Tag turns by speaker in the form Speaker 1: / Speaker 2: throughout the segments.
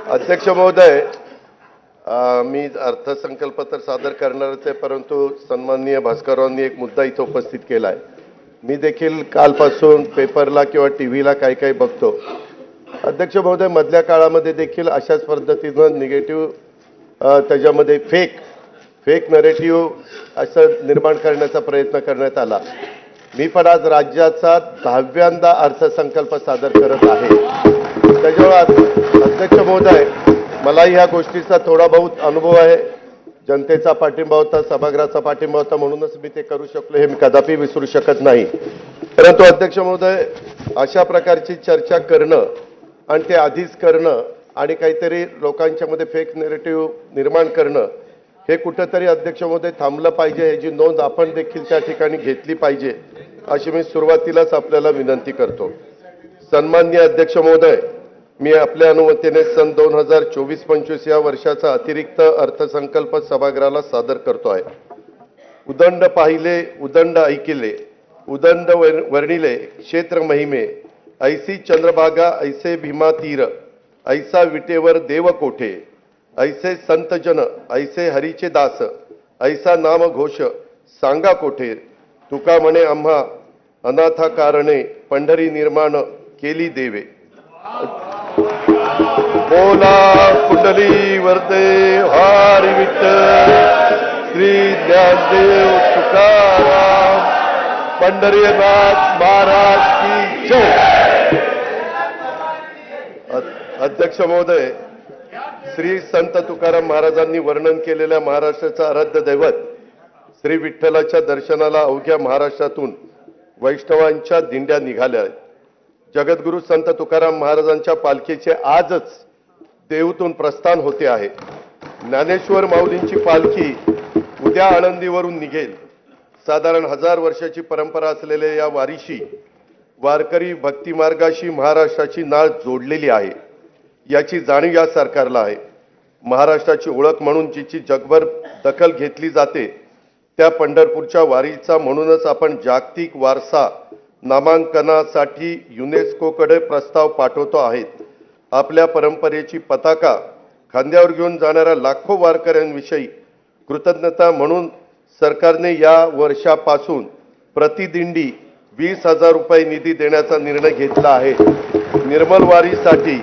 Speaker 1: अध्यक्ष महोदय, मी अर्थसंकल्प तर सादर करणारच आहे, परंतु सन्माननीय भास्कररावांनी एक मुद्दा इथे उपस्थित केला आहे. मी देखील कालपासून पेपरला किंवा टीव्हीला काही बघतो. अध्यक्ष महोदय, मधल्या काळामध्ये देखील अशाच पद्धतीनं निगेटिव्ह त्याच्यामध्ये फेक नरेटिव्ह असं निर्माण करण्याचा प्रयत्न करण्यात आला. मी पण आज राज्याचा 10व्यांदा अर्थसंकल्प सादर करत आहे. त्याच्यावर अध्यक्ष महोदय, मलाही ह्या गोष्टीचा थोडा बहुत अनुभव आहे. जनतेचा पाठिंबा होता, सभागृहाचा पाठिंबा होता, म्हणूनच मी ते करू शकलो. हे मी कदापि विसरू शकत नाही. परंतु अध्यक्ष महोदय, अशा प्रकारची चर्चा करणं आणि ते आधीच करणं आणि काहीतरी लोकांच्या मध्ये फेक नरेटिव्ह निर्माण करणं हे कुठेतरी अध्यक्ष महोदय थांबलं पाहिजे. याची नोंद आपण देखील त्या ठिकाणी घेतली पाहिजे, अशी मी सुरुवातीलाच आपल्याला विनंती करतो. सन्माननीय अध्यक्ष महोदय, मी आपल्या अनुमतीने सन 2024-25 या वर्षाचा अतिरिक्त अर्थसंकल्प सभागृहाला सादर करतो आहे. उदंड पाहिले, उदंड ऐकिले, उदंड वर्णिले क्षेत्र महिमे, ऐसी चंद्रभागा ऐसे भीमा तीर, ऐसा विटेवर देव कोठे, ऐसे संत जन ऐसे हरीचे दास, ऐसा नाम घोष सांगा कोठे, तुका म्हणे आम्हा अनाथा कारणे पंढरी निर्माण केली देवे. बोला कुंडली वरदे हरी विठ्ठल श्री ज्ञानदेव तुकाराम पंढरीनाथ महाराज की जय. अध्यक्ष महोदय, श्री संत तुकाराम महाराजांनी वर्णन केलेल्या महाराष्ट्राचा आराध्य दैवत श्री विठ्ठलाच्या दर्शनाला अवघ्या महाराष्ट्रातून वैष्णवांच्या दिंड्या निघाल्या आहेत. जगद्गुरु संत तुकाराम महाराजांच्या पालखीचे आजच देहूतून प्रस्थान होते आहे. ज्ञानेश्वर माऊलींची पालखी उद्या आळंदीवरून निघेल. साधारण 1000 वर्षाची परंपरा असलेल्या या वारीशी वारकरी भक्तिमार्गाशी महाराष्ट्राची नाळ जोडलेली आहे. याची जाणीव या सरकारला आहे. महाराष्ट्राची ओळख म्हणून जिची जगभर दखल घेतली जाते त्या पंढरपूरच्या वारीचा म्हणूनच आपण जागतिक वारसा नामांकनासाठी युनेस्कोकडे प्रस्ताव पाठवतो आहेत. आपल्या परंपरेची पताका खांद्यावर घेऊन जाणाऱ्या लाखो वारकऱ्यांविषयी कृतज्ञता म्हणून सरकारने या वर्षापासून प्रतिदिंडी 20,000 रुपये निधी देण्याचा निर्णय घेतला आहे. निर्मल वारीसाठी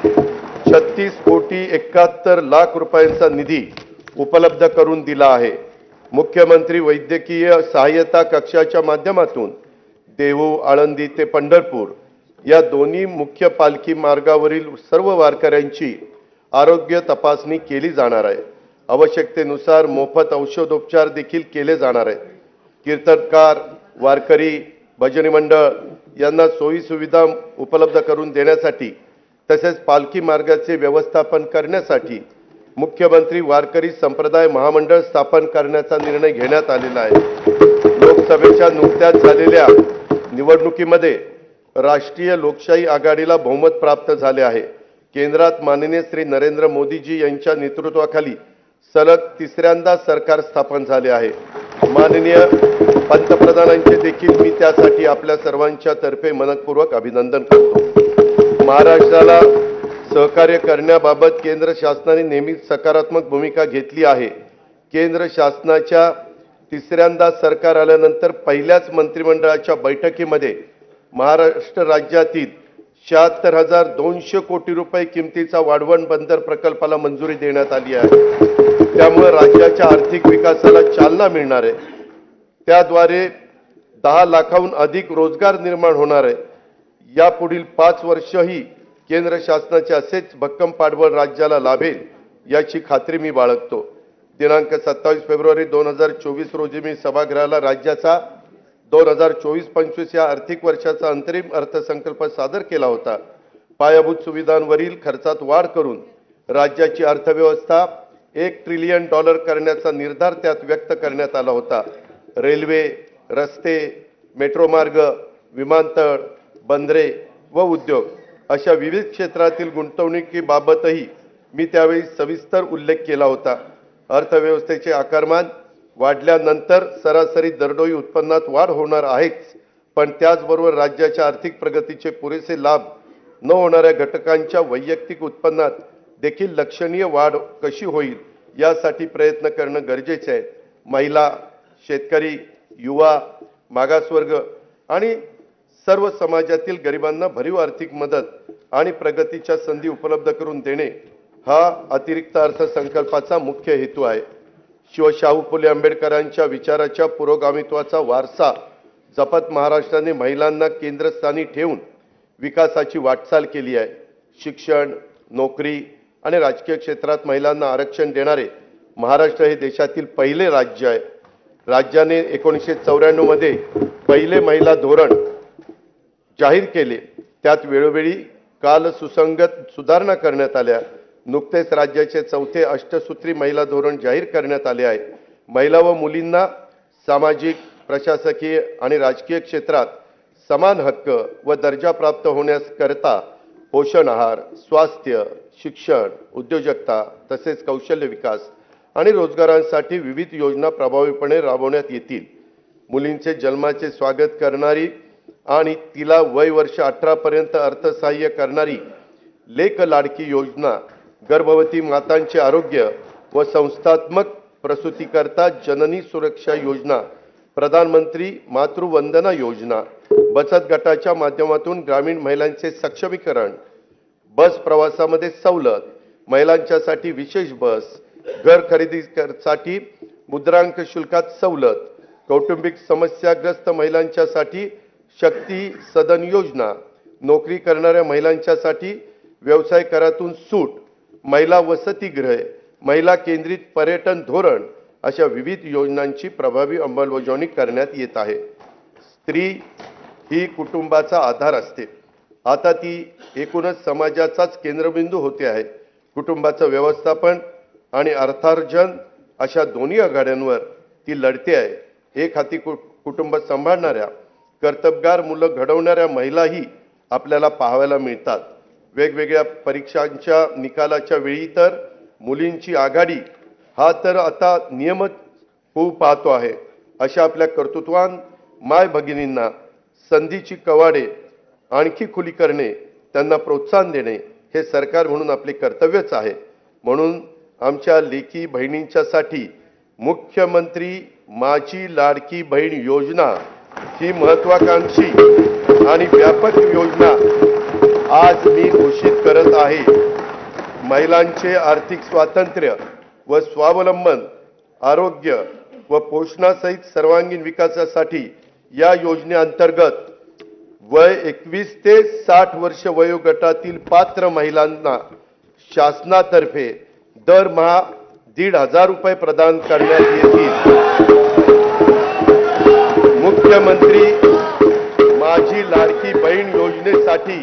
Speaker 1: 36,71,00,000 रुपयांचा निधी उपलब्ध करून दिला आहे. मुख्यमंत्री वैद्यकीय सहाय्यता कक्षाच्या माध्यमातून देहू, आळंदी ते पंढरपूर या दोन्ही मुख्य पालखी मार्गावरील सर्व वारकऱ्यांची आरोग्य तपासणी केली जाणार आहे. आवश्यकतेनुसार मोफत औषधोपचार देखील केले जाणार आहेत. कीर्तनकार, वारकरी, भजनी मंडळ यांना सोयी सुविधा उपलब्ध करून देण्यासाठी तसेच पालखी मार्गाचे व्यवस्थापन करण्यासाठी मुख्यमंत्री वारकरी संप्रदाय महामंडळ स्थापन करण्याचा निर्णय घेण्यात आलेला आहे. लोकसभेच्या नुकत्याच झालेल्या निवडणुकीमध्ये राष्ट्रीय लोकशाही आघाडीला बहुमत प्राप्त झाले आहे. केंद्रात माननीय श्री नरेंद्र मोदीजी यांच्या नेतृत्वाखाली सलग 3ऱ्यांदा सरकार स्थापन झाले आहे. माननीय पंतप्रधानांचे देखील मी त्यासाठी आपल्या सर्वांच्या तर्फे मनपूर्वक अभिनंदन करतो. महाराष्ट्राला सहकार्य करण्याबाबत केंद्र शासनाने नेहमीच सकारात्मक भूमिका घेतली आहे. केंद्र शासनाच्या 3ऱ्यांदा सरकार आल्यानंतर पहिल्याच मंत्रिमंडळाच्या बैठकीमध्ये महाराष्ट्र राज्यातील 76,200 कोटी रुपये किमतीचा वाढवण बंदर प्रकल्पाला मंजुरी देण्यात आली आहे. त्यामुळे राज्याच्या आर्थिक विकासाला चालना मिळणार आहे. त्याद्वारे 10 लाखाहून अधिक रोजगार निर्माण होणार आहे. यापुढील 5 वर्षही केंद्र शासनाचे असेच भक्कम पाठबळ राज्याला लाभेल याची खात्री मी बाळगतो. दिनांक 27 फेब्रुवारी 2024 रोजी मी सभागृहाला राज्याचा 2024-25 या आर्थिक वर्षाचा अंतरिम अर्थसंकल्प सादर केला होता. पायाभूत सुविधांवरील खर्चात वाढ करून राज्याची अर्थव्यवस्था $1 ट्रिलियन करण्याचा निर्धार त्यात व्यक्त करण्यात आला होता. रेल्वे, रस्ते, मेट्रो मार्ग, विमानतळ, बंदरे व उद्योग अशा विविध क्षेत्रातील गुंतवणुकीबाबतही मी त्यावेळी सविस्तर उल्लेख केला होता. अर्थव्यवस्थेचे आकारमान वाढल्यानंतर सरासरी दरडोई उत्पन्नात वाढ होणार आहेच, पण त्याचबरोबर राज्याच्या आर्थिक प्रगतीचे पुरेसे लाभ न होणाऱ्या घटकांच्या वैयक्तिक उत्पन्नात देखील लक्षणीय वाढ कशी होईल यासाठी प्रयत्न करणं गरजेचे आहे। महिला, शेतकरी, युवा, मागासवर्ग आणि सर्व समाजातील गरिबांना भरीव आर्थिक मदत आणि प्रगतीच्या संधी उपलब्ध करून देणे हा अतिरिक्त अर्थसंकल्पाचा मुख्य हेतू आहे। शाहू फुले आंबेडकरांच्या विचाराच्या पुरोगामित्वाचा वारसा जपत महाराष्ट्राने महिलांना केंद्रस्थानी ठेवून विकासाची वाटचाल केली आहे। शिक्षण, नोकरी आणि राजकीय क्षेत्रात महिलांना आरक्षण देणारे महाराष्ट्र हे देशातील पहिले राज्य आहे। राज्याने 1994 मध्ये पहिले महिला धोरण जाहीर केले। त्यात वेळोवेळी काल सुसंगत सुधारणा करण्यात आल्या। नुकतेच राज्याचे चौथे अष्टसूत्री महिला धोरण जाहीर करण्यात आले आहे। महिला व मुलींना सामाजिक, प्रशासकीय आणि राजकीय क्षेत्रात समान हक्क व दर्जा प्राप्त होण्याकरता पोषण आहार, स्वास्थ्य, शिक्षण, उद्योजकता तसेच कौशल्य विकास आणि रोजगारांसाठी विविध योजना प्रभावीपणे राबवण्यात येतील। मुलींचे जन्माचे स्वागत करणारी आणि तिला वय वर्ष 18 पर्यंत अर्थसहाय्य करणारी लेक लाडकी योजना, गर्भवती मातांचे आरोग्य व संस्थात्मक प्रसूतीकरता जननी सुरक्षा योजना, प्रधानमंत्री मातृवंदना योजना, बचत गटाच्या माध्यमातून ग्रामीण महिलांचे सक्षमीकरण, बस प्रवासामध्ये सवलत, महिलांच्यासाठी विशेष बस, घर खरेदीसाठी मुद्रांक शुल्कात सवलत, कौटुंबिक समस्याग्रस्त महिलांच्यासाठी शक्ती सदन योजना, नोकरी करणाऱ्या महिलांच्यासाठी व्यवसाय करातून सूट, महिला वसतिगृहे, महिला केंद्रित पर्यटन धोरण अशा विविध योजनांची प्रभावी अंमलबजावणी करण्यात येत आहे। स्त्री ही कुटुंबाचा आधार असते। आता ती एकूणच समाजाचाच केंद्रबिंदू होते आहे। कुटुंबाचं व्यवस्थापन आणि अर्थार्जन अशा दोन्ही आघाड्यांवर ती लढते आहे। एक हाती कुटुंब सांभाळणाऱ्या, कर्तबगार मुलं घडवणाऱ्या महिलाही आपल्याला पाहायला मिळतात। वेगवेगळ्या परीक्षांच्या निकालाच्या वेळी तर मुलींची आघाडी हा तर आता नियमित होऊ पाहतो आहे। अशा आपल्या कर्तृत्वान माय भगिनींना संधीची कवाडे आणखी खुली करणे, त्यांना प्रोत्साहन देणे हे सरकार म्हणून आपले कर्तव्यच आहे। म्हणून आमच्या लेकी बहिणींच्यासाठी मुख्यमंत्री माझी लाडकी बहीण योजना ही महत्त्वाकांक्षी आणि व्यापक योजना आज मी घोषित करत आहे। महिलांचे आर्थिक स्वातंत्र्य व स्वावलंबन, आरोग्य व पोषणासहित सर्वांगीण विकासासाठी या योजनेअंतर्गत वय 21 ते 60 वर्ष वयोगटातील पात्र महिलांना शासनातर्फे दरमहा 1,500 रुपये प्रदान करण्यात येतील। मुख्यमंत्री माझी लाडकी बहीण योजनेसाठी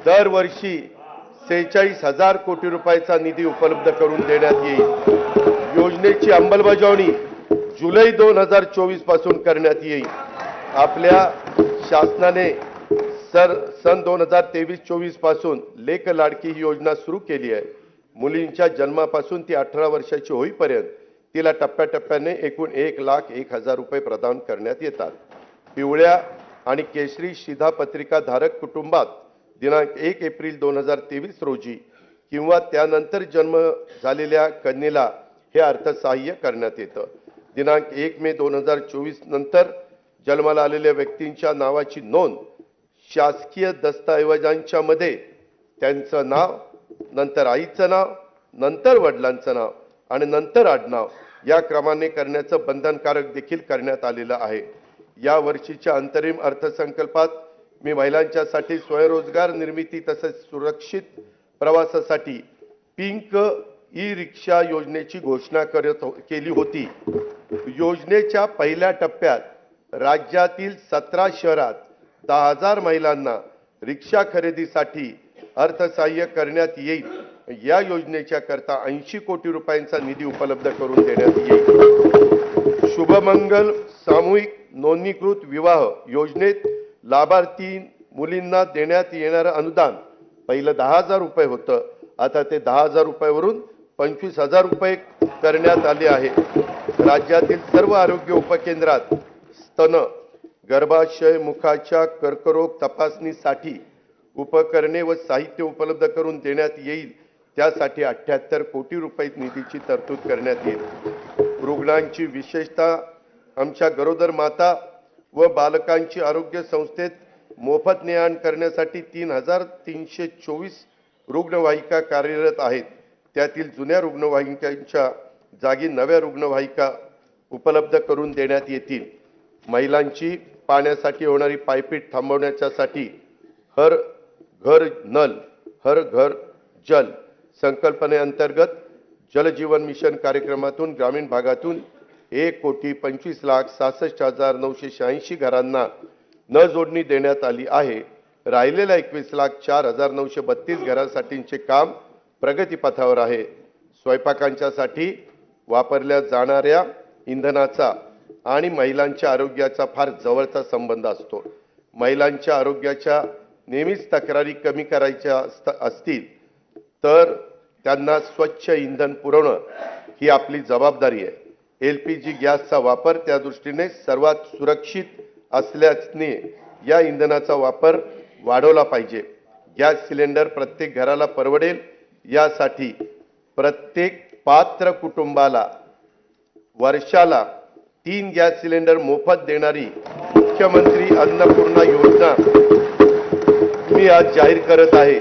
Speaker 1: दरवर्षी 46,000 कोटी रुपयाचा निधी उपलब्ध करून देण्यात येईल। योजनेची अंमलबजावणी जुलै 2024 पासून करण्यात येईल। आपल्या शासनाने सन 2023-24 पासून लेक लाडकी ही योजना सुरू केली आहे। मुलींच्या जन्मापासून ती 18 वर्षाची होईपर्यंत तिला टप्प्याटप्प्याने एकूण 1,01,000 रुपये प्रदान करण्यात येतात। पिवळ्या आणि केशरी शिधापत्रिका धारक कुटुंबात दिनांक 1 एप्रिल 2023 रोजी किंवा त्यानंतर जन्म झालेल्या कन्येला हे अर्थसहाय्य करण्यात येतं। दिनांक 1 मे 2024 नंतर जन्माला आलेल्या व्यक्तींच्या नावाची नोंद शासकीय दस्तऐवजांच्या मध्ये त्यांचं नाव, नंतर आईचं नाव, नंतर वडिलांचं नाव आणि नंतर आडनाव या क्रमाने करण्याचं बंधनकारक देखील करण्यात आलेलं आहे। या वर्षीच्या अंतरिम अर्थसंकल्पात मी महिलांच्यासाठी स्वयंरोजगार निर्मिती तसेच सुरक्षित प्रवासासाठी पिंक ई रिक्षा योजनेची घोषणा केली होती। योजनेच्या पहिल्या टप्प्यात राज्यातील 17 शहरात 10,000 महिलांना रिक्षा खरेदीसाठी अर्थसहाय्य करण्यात येईल। या योजनेच्या करता 80 कोटी रुपयांचा निधी उपलब्ध करून देण्यात येईल। शुभमंगल सामूहिक नोंदणीकृत विवाह योजनेत लाभार्थी मुलींना देण्यात येणारे अनुदान पहिलं 10,000 रुपये होतं, आता ते 10,000 रुपयावरून 25,000 रुपये करण्यात आले आहे। राज्यातील सर्व आरोग्य उपकेंद्रात स्तन, गर्भाशय, मुखाच्या कर्करोग तपासणीसाठी उपकरणे व साहित्य उपलब्ध करून देण्यात येईल, त्यासाठी 78 कोटी रुपये निधीची तरतूद करण्यात येईल। रुग्णांची विशेषतः आमच्या गरोदर माता व बालकांची आरोग्य संस्थेत मोफत ने-आण करण्यासाठी 3324 रुग्णवाहिका कार्यरत आहेत। त्यातील जुन्या रुग्णवाहिकांच्या जागी नव्या रुग्णवाहिका उपलब्ध करून देण्यात येतील। महिलांची पाण्यासाठी होणारी पायपीट थांबवण्यासाठी हर घर नल हर घर जल संकल्पनेअंतर्गत जल जीवन मिशन कार्यक्रमातून ग्रामीण भागातून 1,25,66,986 घरांना न जोडणी देण्यात आली आहे। राहिलेल्या 21,04,932 घरांसाठीचे काम प्रगतीपथावर आहे। स्वयंपाकांच्यासाठी वापरल्या जाणाऱ्या इंधनाचा आणि महिलांच्या आरोग्याचा फार जवळचा संबंध असतो। महिलांच्या आरोग्याच्या नेहमीच तक्रारी कमी करायच्या असतील तर त्यांना स्वच्छ इंधन पुरवणं ही आपली जबाबदारी आहे। LPG गॅसचा वापर त्या दृष्टीने सर्वात सुरक्षित असल्याने या इंधनाचा वापर वाढवला पाहिजे। गॅस सिलेंडर प्रत्येक घराला परवडेल यासाठी प्रत्येक पात्र कुटुंबाला वर्षाला 3 गॅस सिलेंडर मोफत देणारी मुख्यमंत्री अन्नपूर्णा योजना मी आज जाहीर करत आहे।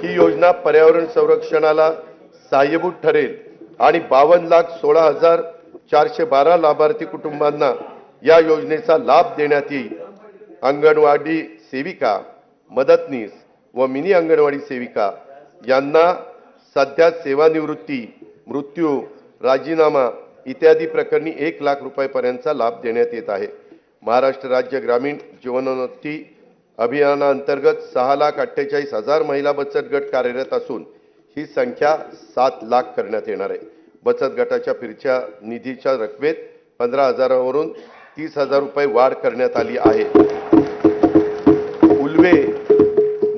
Speaker 1: ही योजना पर्यावरण संरक्षणाला सहाय्यभूत ठरेल आणि 52,16,412 लाभार्थी कुटुंबांना या योजनेचा लाभ देण्यात येईल। अंगणवाडी सेविका, मदतनीस व मिनी अंगणवाडी सेविका यांना सध्या सेवानिवृत्ती, मृत्यू, राजीनामा इत्यादी प्रकरणी 1 लाख रुपयांपर्यंतचा लाभ देण्यात येत आहे। महाराष्ट्र राज्य ग्रामीण जीवनोन्नती अभियानाअंतर्गत 6,48,000 महिला बचत गट कार्यरत असून ही संख्या 7 लाख करण्यात येणार आहे। बचत गटाच्या फिरच्या निधीच्या रकमेत 15,000 वरून 30,000 रुपये वाढ करण्यात आली आहे। उल्वे,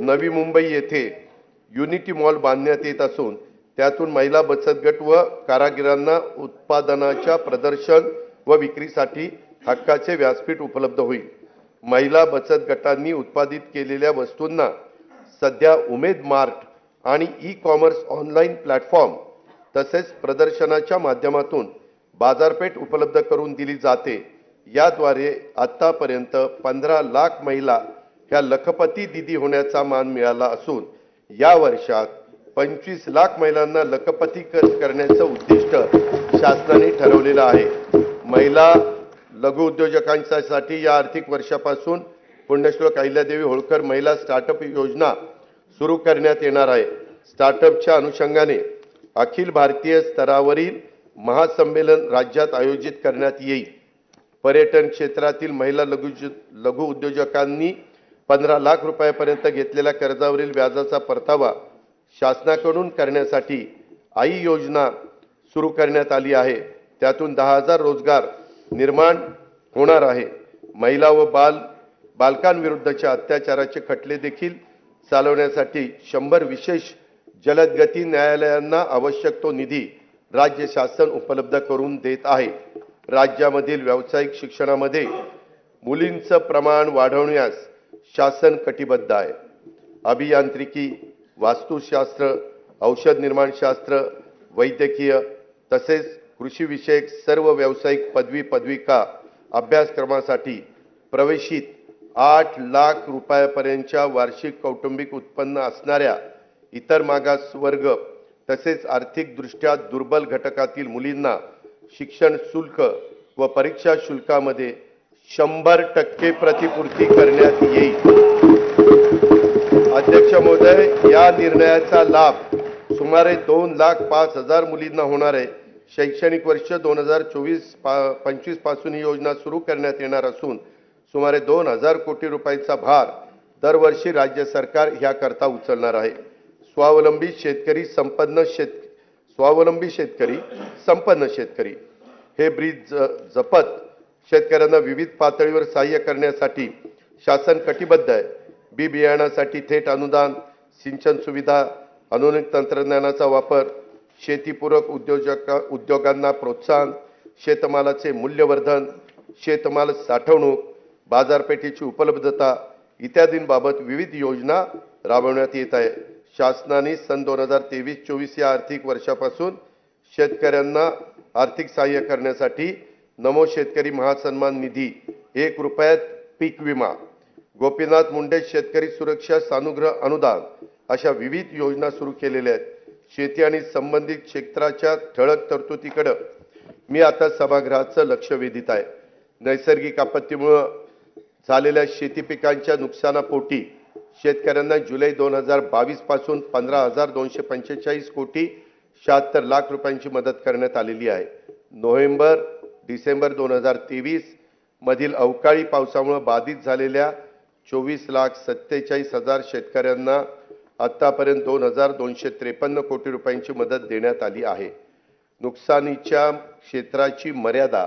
Speaker 1: नवी मुंबई येथे युनिटी मॉल बांधण्यात येत असून त्यातून महिला बचत गट व कारागिरांना उत्पादनाच्या प्रदर्शन व विक्रीसाठी हक्काचे व्यासपीठ उपलब्ध होईल। महिला बचत गटांनी उत्पादित केलेल्या वस्तूंना सध्या उमेद मार्ट आणि ई-कॉमर्स ऑनलाईन प्लॅटफॉर्म तसेच प्रदर्शनाच्या माध्यमातून बाजारपेठ उपलब्ध करून दिली जाते। याद्वारे आतापर्यंत 15 लाख महिला ह्या लखपती दीदी होण्याचा मान मिळाला असून या वर्षात 25 लाख महिलांना लखपती करण्याचं उद्दिष्ट शासनाने ठरवलेलं आहे। महिला लघु उद्योजकांसाठी या आर्थिक वर्षापासून पुण्यश्लोक अहिल्यादेवी होळकर महिला स्टार्टअप योजना सुरू करण्यात येणार आहे। स्टार्टअपच्या अनुषंगाने अखिल भारतीय स्तरावरील महासंमेलन राज्यात आयोजित करण्यात येईल। पर्यटन क्षेत्रातील महिला लघु उद्योजकांनी 15 लाख रुपयांपर्यंत घेतलेल्या कर्जावरील व्याजाचा परतावा शासनाकडून करण्यासाठी आई योजना सुरू करण्यात आली आहे। त्यातून 10,000 रोजगार निर्माण होणार आहे। महिला व बालकांविरुद्धच्या अत्याचाराचे खटले देखील चालवण्यासाठी 100 विशेष जलदगती न्यायालयांना आवश्यक तो निधी राज्य शासन उपलब्ध करून देत आहे। राज्यामधील व्यावसायिक शिक्षणामध्ये मुलींचं प्रमाण वाढवण्यास शासन कटिबद्ध आहे। अभियांत्रिकी, वास्तुशास्त्र, औषध निर्माण शास्त्र, वैद्यकीय तसेच कृषी विषयक सर्व व्यावसायिक पदविका अभ्यासक्रमासाठी प्रवेशित 8 लाख रुपयांपर्यंतच्या वार्षिक कौटुंबिक उत्पन्न असणाऱ्या इतर मागासवर्ग तसेच आर्थिकदृष्ट्या दुर्बल घटकातील मुलींना शिक्षण शुल्क व परीक्षा शुल्कामध्ये 100% प्रतिपूर्ती करण्यात येईल। अध्यक्ष महोदय, या निर्णयाचा लाभ सुमारे 2,05,000 मुलींना होणार आहे। शैक्षणिक वर्ष 2024-25 पासून ही योजना सुरू करण्यात येणार असून सुमारे 2,000 कोटी रुपयांचा भार दरवर्षी राज्य सरकार ह्याकरता उचलणार आहे। स्वावलंबी शेतकरी संपन्न शेतकरी हे ब्रीद जपत शेतकऱ्यांना विविध पातळीवर सहाय्य करण्यासाठी शासन कटिबद्ध आहे। बी बियाणासाठी थेट अनुदान, सिंचन सुविधा, आधुनिक तंत्रज्ञानाचा वापर, शेतीपूरक उद्योगांना प्रोत्साहन, शेतमालाचे मूल्यवर्धन, शेतमाल साठवणूक, बाजारपेठेची उपलब्धता इत्यादींबाबत विविध योजना राबवण्यात येत आहे। शासनाने सन 2023-24 या आर्थिक वर्षापासून शेतकऱ्यांना आर्थिक सहाय्य करण्यासाठी नमो शेतकरी महासन्मान निधी, 1 रुपयात पीक विमा, गोपीनाथ मुंडे शेतकरी सुरक्षा सानुग्रह अनुदान अशा विविध योजना सुरू केलेल्या आहेत। शेती आणि संबंधित क्षेत्राच्या ठळक तरतुदीकडे मी आता सभागृहाचं लक्ष वेधित आहे। नैसर्गिक आपत्तीमुळे झालेल्या शेती पिकांच्या नुकसानापोटी शेतकऱ्यांना जुलै 2022 पासून 15,245 कोटी 76 लाख रुपयांची मदत करण्यात आलेली आहे। नोव्हेंबर-डिसेंबर 2023 मधील अवकाळी पावसामुळे बाधित झालेल्या 24,47,000 शेतकऱ्यांना आतापर्यंत 2,253 कोटी रुपयांची मदत देण्यात आली आहे। नुकसानीच्या क्षेत्राची मर्यादा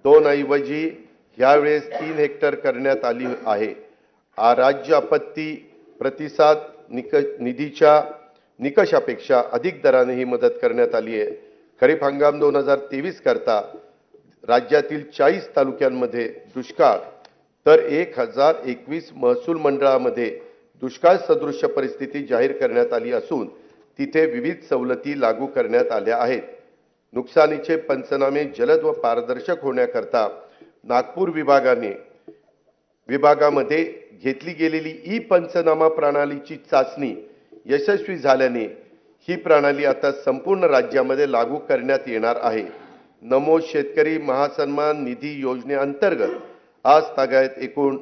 Speaker 1: 2 ऐवजी यावेळेस 3 हेक्टर करण्यात आली आहे। राज्य आपत्ती प्रतिसाद निधीच्या निकषापेक्षा अधिक दराने ही मदत करण्यात आली आहे। खरीप हंगाम 2023 करता राज्यातील 40 तालुक्यांमध्ये दुष्काळ तर 1021 महसूल मंडळामध्ये दुष्काळ सदृश परिस्थिती जाहीर करण्यात आली असून तिथे विविध सवलती लागू करण्यात आल्या आहेत। नुकसानीचे पंचनामे जलद व पारदर्शक होण्याकरता नागपूर विभागामध्ये घेतली गेलेली ई पंचनामा प्रणालीची चाचणी यशस्वी झाल्याने ही प्रणाली आता संपूर्ण राज्यामध्ये लागू करण्यात येणार आहे। नमो शेतकरी महासन्मान निधी योजनेअंतर्गत आज तागायत एकूण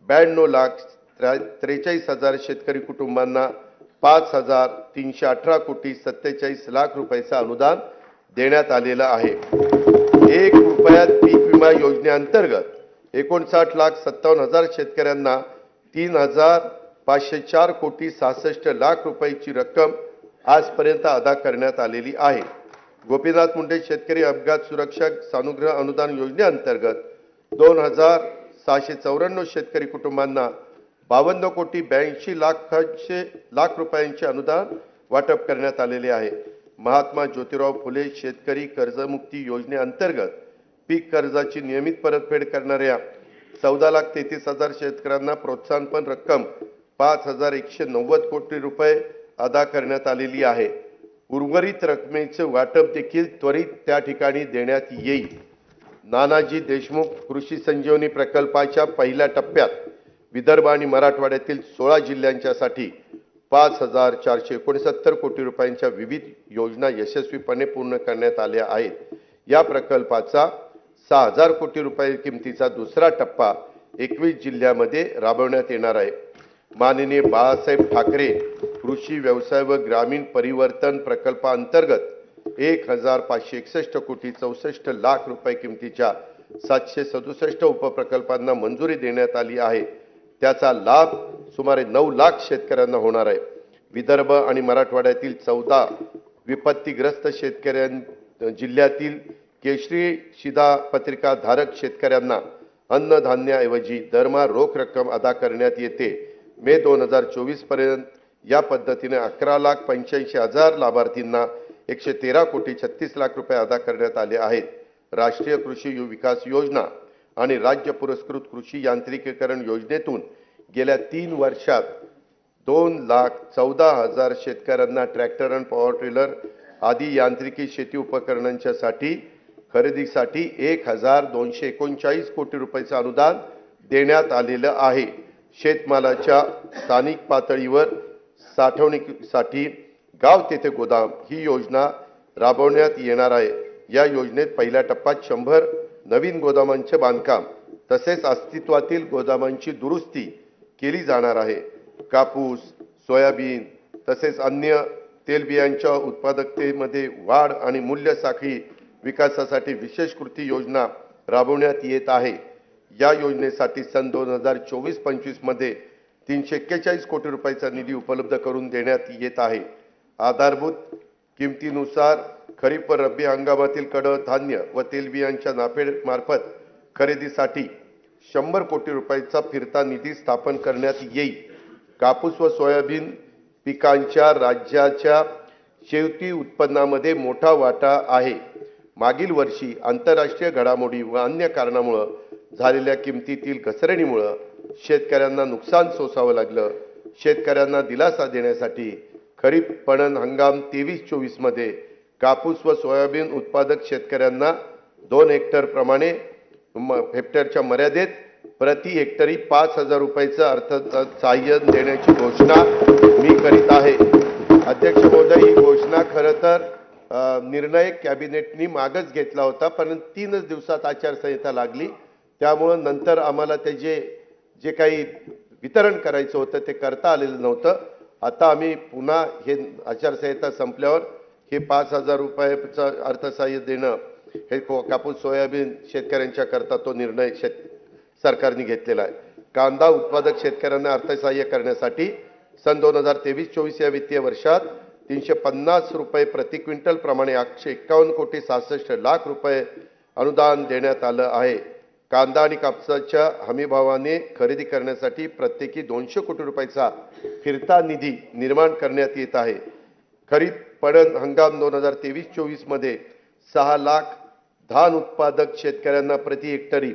Speaker 1: 92,43,000 शेतकरी कुटुंबांना 5,318 कोटी 47 लाख रुपयाचं अनुदान देण्यात आलेलं आहे। 1 रुपयात पीक विमा योजनेअंतर्गत 59,57,000 शेतकऱ्यांना 3,504 कोटी 66 लाख रुपयाची रक्कम आजपर्यंत अदा करण्यात आलेली आहे। गोपीनाथ मुंडे शेतकरी अपघात सुरक्षा सानुग्रह अनुदान योजनेअंतर्गत 2,694 शेतकरी कुटुंबांना 52 कोटी 82 लाख रुपयांचे अनुदान वाटप करण्यात आलेले आहे। महात्मा ज्योतिराव फुले शेतकरी कर्जमुक्ती योजनेअंतर्गत पीक कर्जाची नियमित परतफेड करणाऱ्या 14,33,000 शेतकऱ्यांना प्रोत्साहनपर रक्कम 5,190 कोटी रुपये अदा करण्यात आलेली आहे। उर्वरित रकमेचे वाटप देखील त्वरित त्या ठिकाणी देण्यात येईल। नानाजी देशमुख कृषी संजीवनी प्रकल्पाच्या पहिल्या टप्प्यात विदर्भ आणि मराठवाड्यातील 16 जिल्ह्यांच्यासाठी 5,469 कोटी रुपयांच्या विविध योजना यशस्वीपणे पूर्ण करण्यात आल्या आहेत। या प्रकल्पाचा 6,000 कोटी रुपये किमतीचा दुसरा टप्पा 21 जिल्ह्यांमध्ये राबवण्यात येणार आहे। माननीय बाळासाहेब ठाकरे कृषी व्यवसाय व ग्रामीण परिवर्तन प्रकल्पाअंतर्गत 1,561 कोटी 64 लाख रुपये किमतीच्या 767 उपप्रकल्पांना मंजुरी देण्यात आली आहे। त्याचा लाभ सुमारे 9 लाख शेतकऱ्यांना होणार आहे। विदर्भ आणि मराठवाड्यातील 14 विपत्तीग्रस्त जिल्ह्यातील केशरी शिधापत्रिका धारक शेतकऱ्यांना अन्नधान्याऐवजी दरमहा रोख रक्कम अदा करण्यात येते। मे 2024 पर्यंत या पद्धतीने 11,85,000 लाभार्थींना 113 कोटी 36 लाख रुपये अदा करण्यात आले आहेत। राष्ट्रीय कृषी विकास योजना आणि राज्य पुरस्कृत कृषी यांत्रिकीकरण योजनेतून गेल्या 3 वर्षात 2,14,000 शेतकऱ्यांना ट्रॅक्टर आणि पॉवर टिलर आदी यांत्रिकी शेती उपकरणांच्या खरेदीसाठी 1,239 कोटी रुपयाचं अनुदान देण्यात आलेलं आहे। शेतमालाच्या स्थानिक पातळीवर साठवणुकीसाठी गाव तेथे गोदाम ही योजना राबवण्यात येणार आहे। या योजनेत पहिल्या टप्प्यात 100 नवीन गोदामांचे बांधकाम तसेच अस्तित्वातील गोदामांची दुरुस्ती केली जाणार आहे। कापूस, सोयाबीन तसेच अन्य तेलबियांच्या उत्पादकतेमध्ये वाढ आणि मूल्य साखळी विकासासाठी विशेष कृती योजना राबवण्यात येत आहे। या योजनेसाठी सन 2024-25 मध्ये 341 कोटी रुपयाचा निधी उपलब्ध करून देण्यात येत आहे। आधारभूत किमतीनुसार खरीप व रब्बी हंगामातील कडधान्य व तेलबियांच्या नाफेड मार्फत खरेदीसाठी 100 कोटी रुपयाचा फिरता निधी स्थापन करण्यात येईल। कापूस व सोयाबीन पिकांच्या राज्याच्या शेती उत्पन्नामध्ये मोठा वाटा आहे। मागील वर्षी आंतरराष्ट्रीय घडामोडी व अन्य कारणामुळे झालेल्या किमतीतील घसरणीमुळे शेतकऱ्यांना नुकसान सोसावं लागलं। शेतकऱ्यांना दिलासा देण्यासाठी खरीप पणन हंगाम 23-24 मध्ये कापूस व सोयाबीन उत्पादक शेतकऱ्यांना 2 हेक्टर प्रमाणे हेक्टरच्या मर्यादेत प्रति हेक्टरी 5,000 रुपयाचं अर्थसहाय्य देण्याची घोषणा मी करीत आहे। अध्यक्ष महोदय, ही घोषणा खरं तर निर्णय कॅबिनेटनी मागच घेतला होता, परंतु 3च दिवसात आचारसंहिता लागली, त्यामुळे नंतर आम्हाला त्याचे जे काही वितरण करायचं होतं ते करता आलेलं नव्हतं। आता आम्ही पुन्हा हे आचारसंहिता संपल्यावर हे 5,000 रुपयाचं अर्थसहाय्य देणं हे कापूस सोयाबीन शेतकऱ्यांच्या करता तो निर्णय सरकारने घेतलेला आहे। कांदा उत्पादक शेतकऱ्यांना अर्थसहाय्य करण्यासाठी सन 2023-24 या वित्तीय वर्षात 350 रुपये प्रति क्विंटल प्रमाणे 151,66,00,000 रुपये अनुदान देण्यात आलं आहे। कांदा आणि कापसाच्या हमीभावाने खरेदी करण्यासाठी प्रत्येकी 200 कोटी रुपयाचा फिरता निधी निर्माण करण्यात येत आहे। खरीप पणन हंगाम 2023-24 मध्ये 6 लाख धान उत्पादक शेतकऱ्यांना प्रति हेक्टरी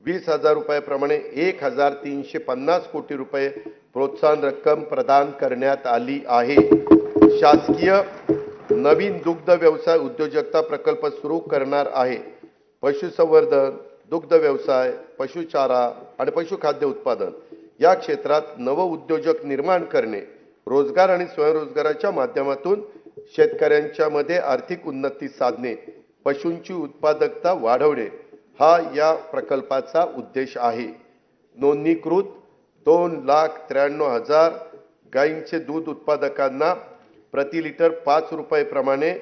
Speaker 1: 20,000 रुपयाप्रमाणे 1,350 कोटी रुपये प्रोत्साहन रक्कम प्रदान करण्यात आली आहे। शासकीय नवीन दुग्ध व्यवसाय उद्योजकता प्रकल्प सुरू करणार आहे। पशुसंवर्धन, दुग्ध व्यवसाय, पशुचारा आणि पशुखाद्य उत्पादन या क्षेत्रात नव उद्योजक निर्माण करणे, रोजगार आणि स्वयंरोजगाराच्या माध्यमातून शेतकऱ्यांच्या मध्ये आर्थिक उन्नती साधणे, पशूंची उत्पादकता वाढवणे हा या प्रकल्पाचा उद्देश आहे। नोंदणीकृत 2,93,000 गायींचे दूध उत्पादकांना प्रति लिटर 5 रुपये प्रमाणे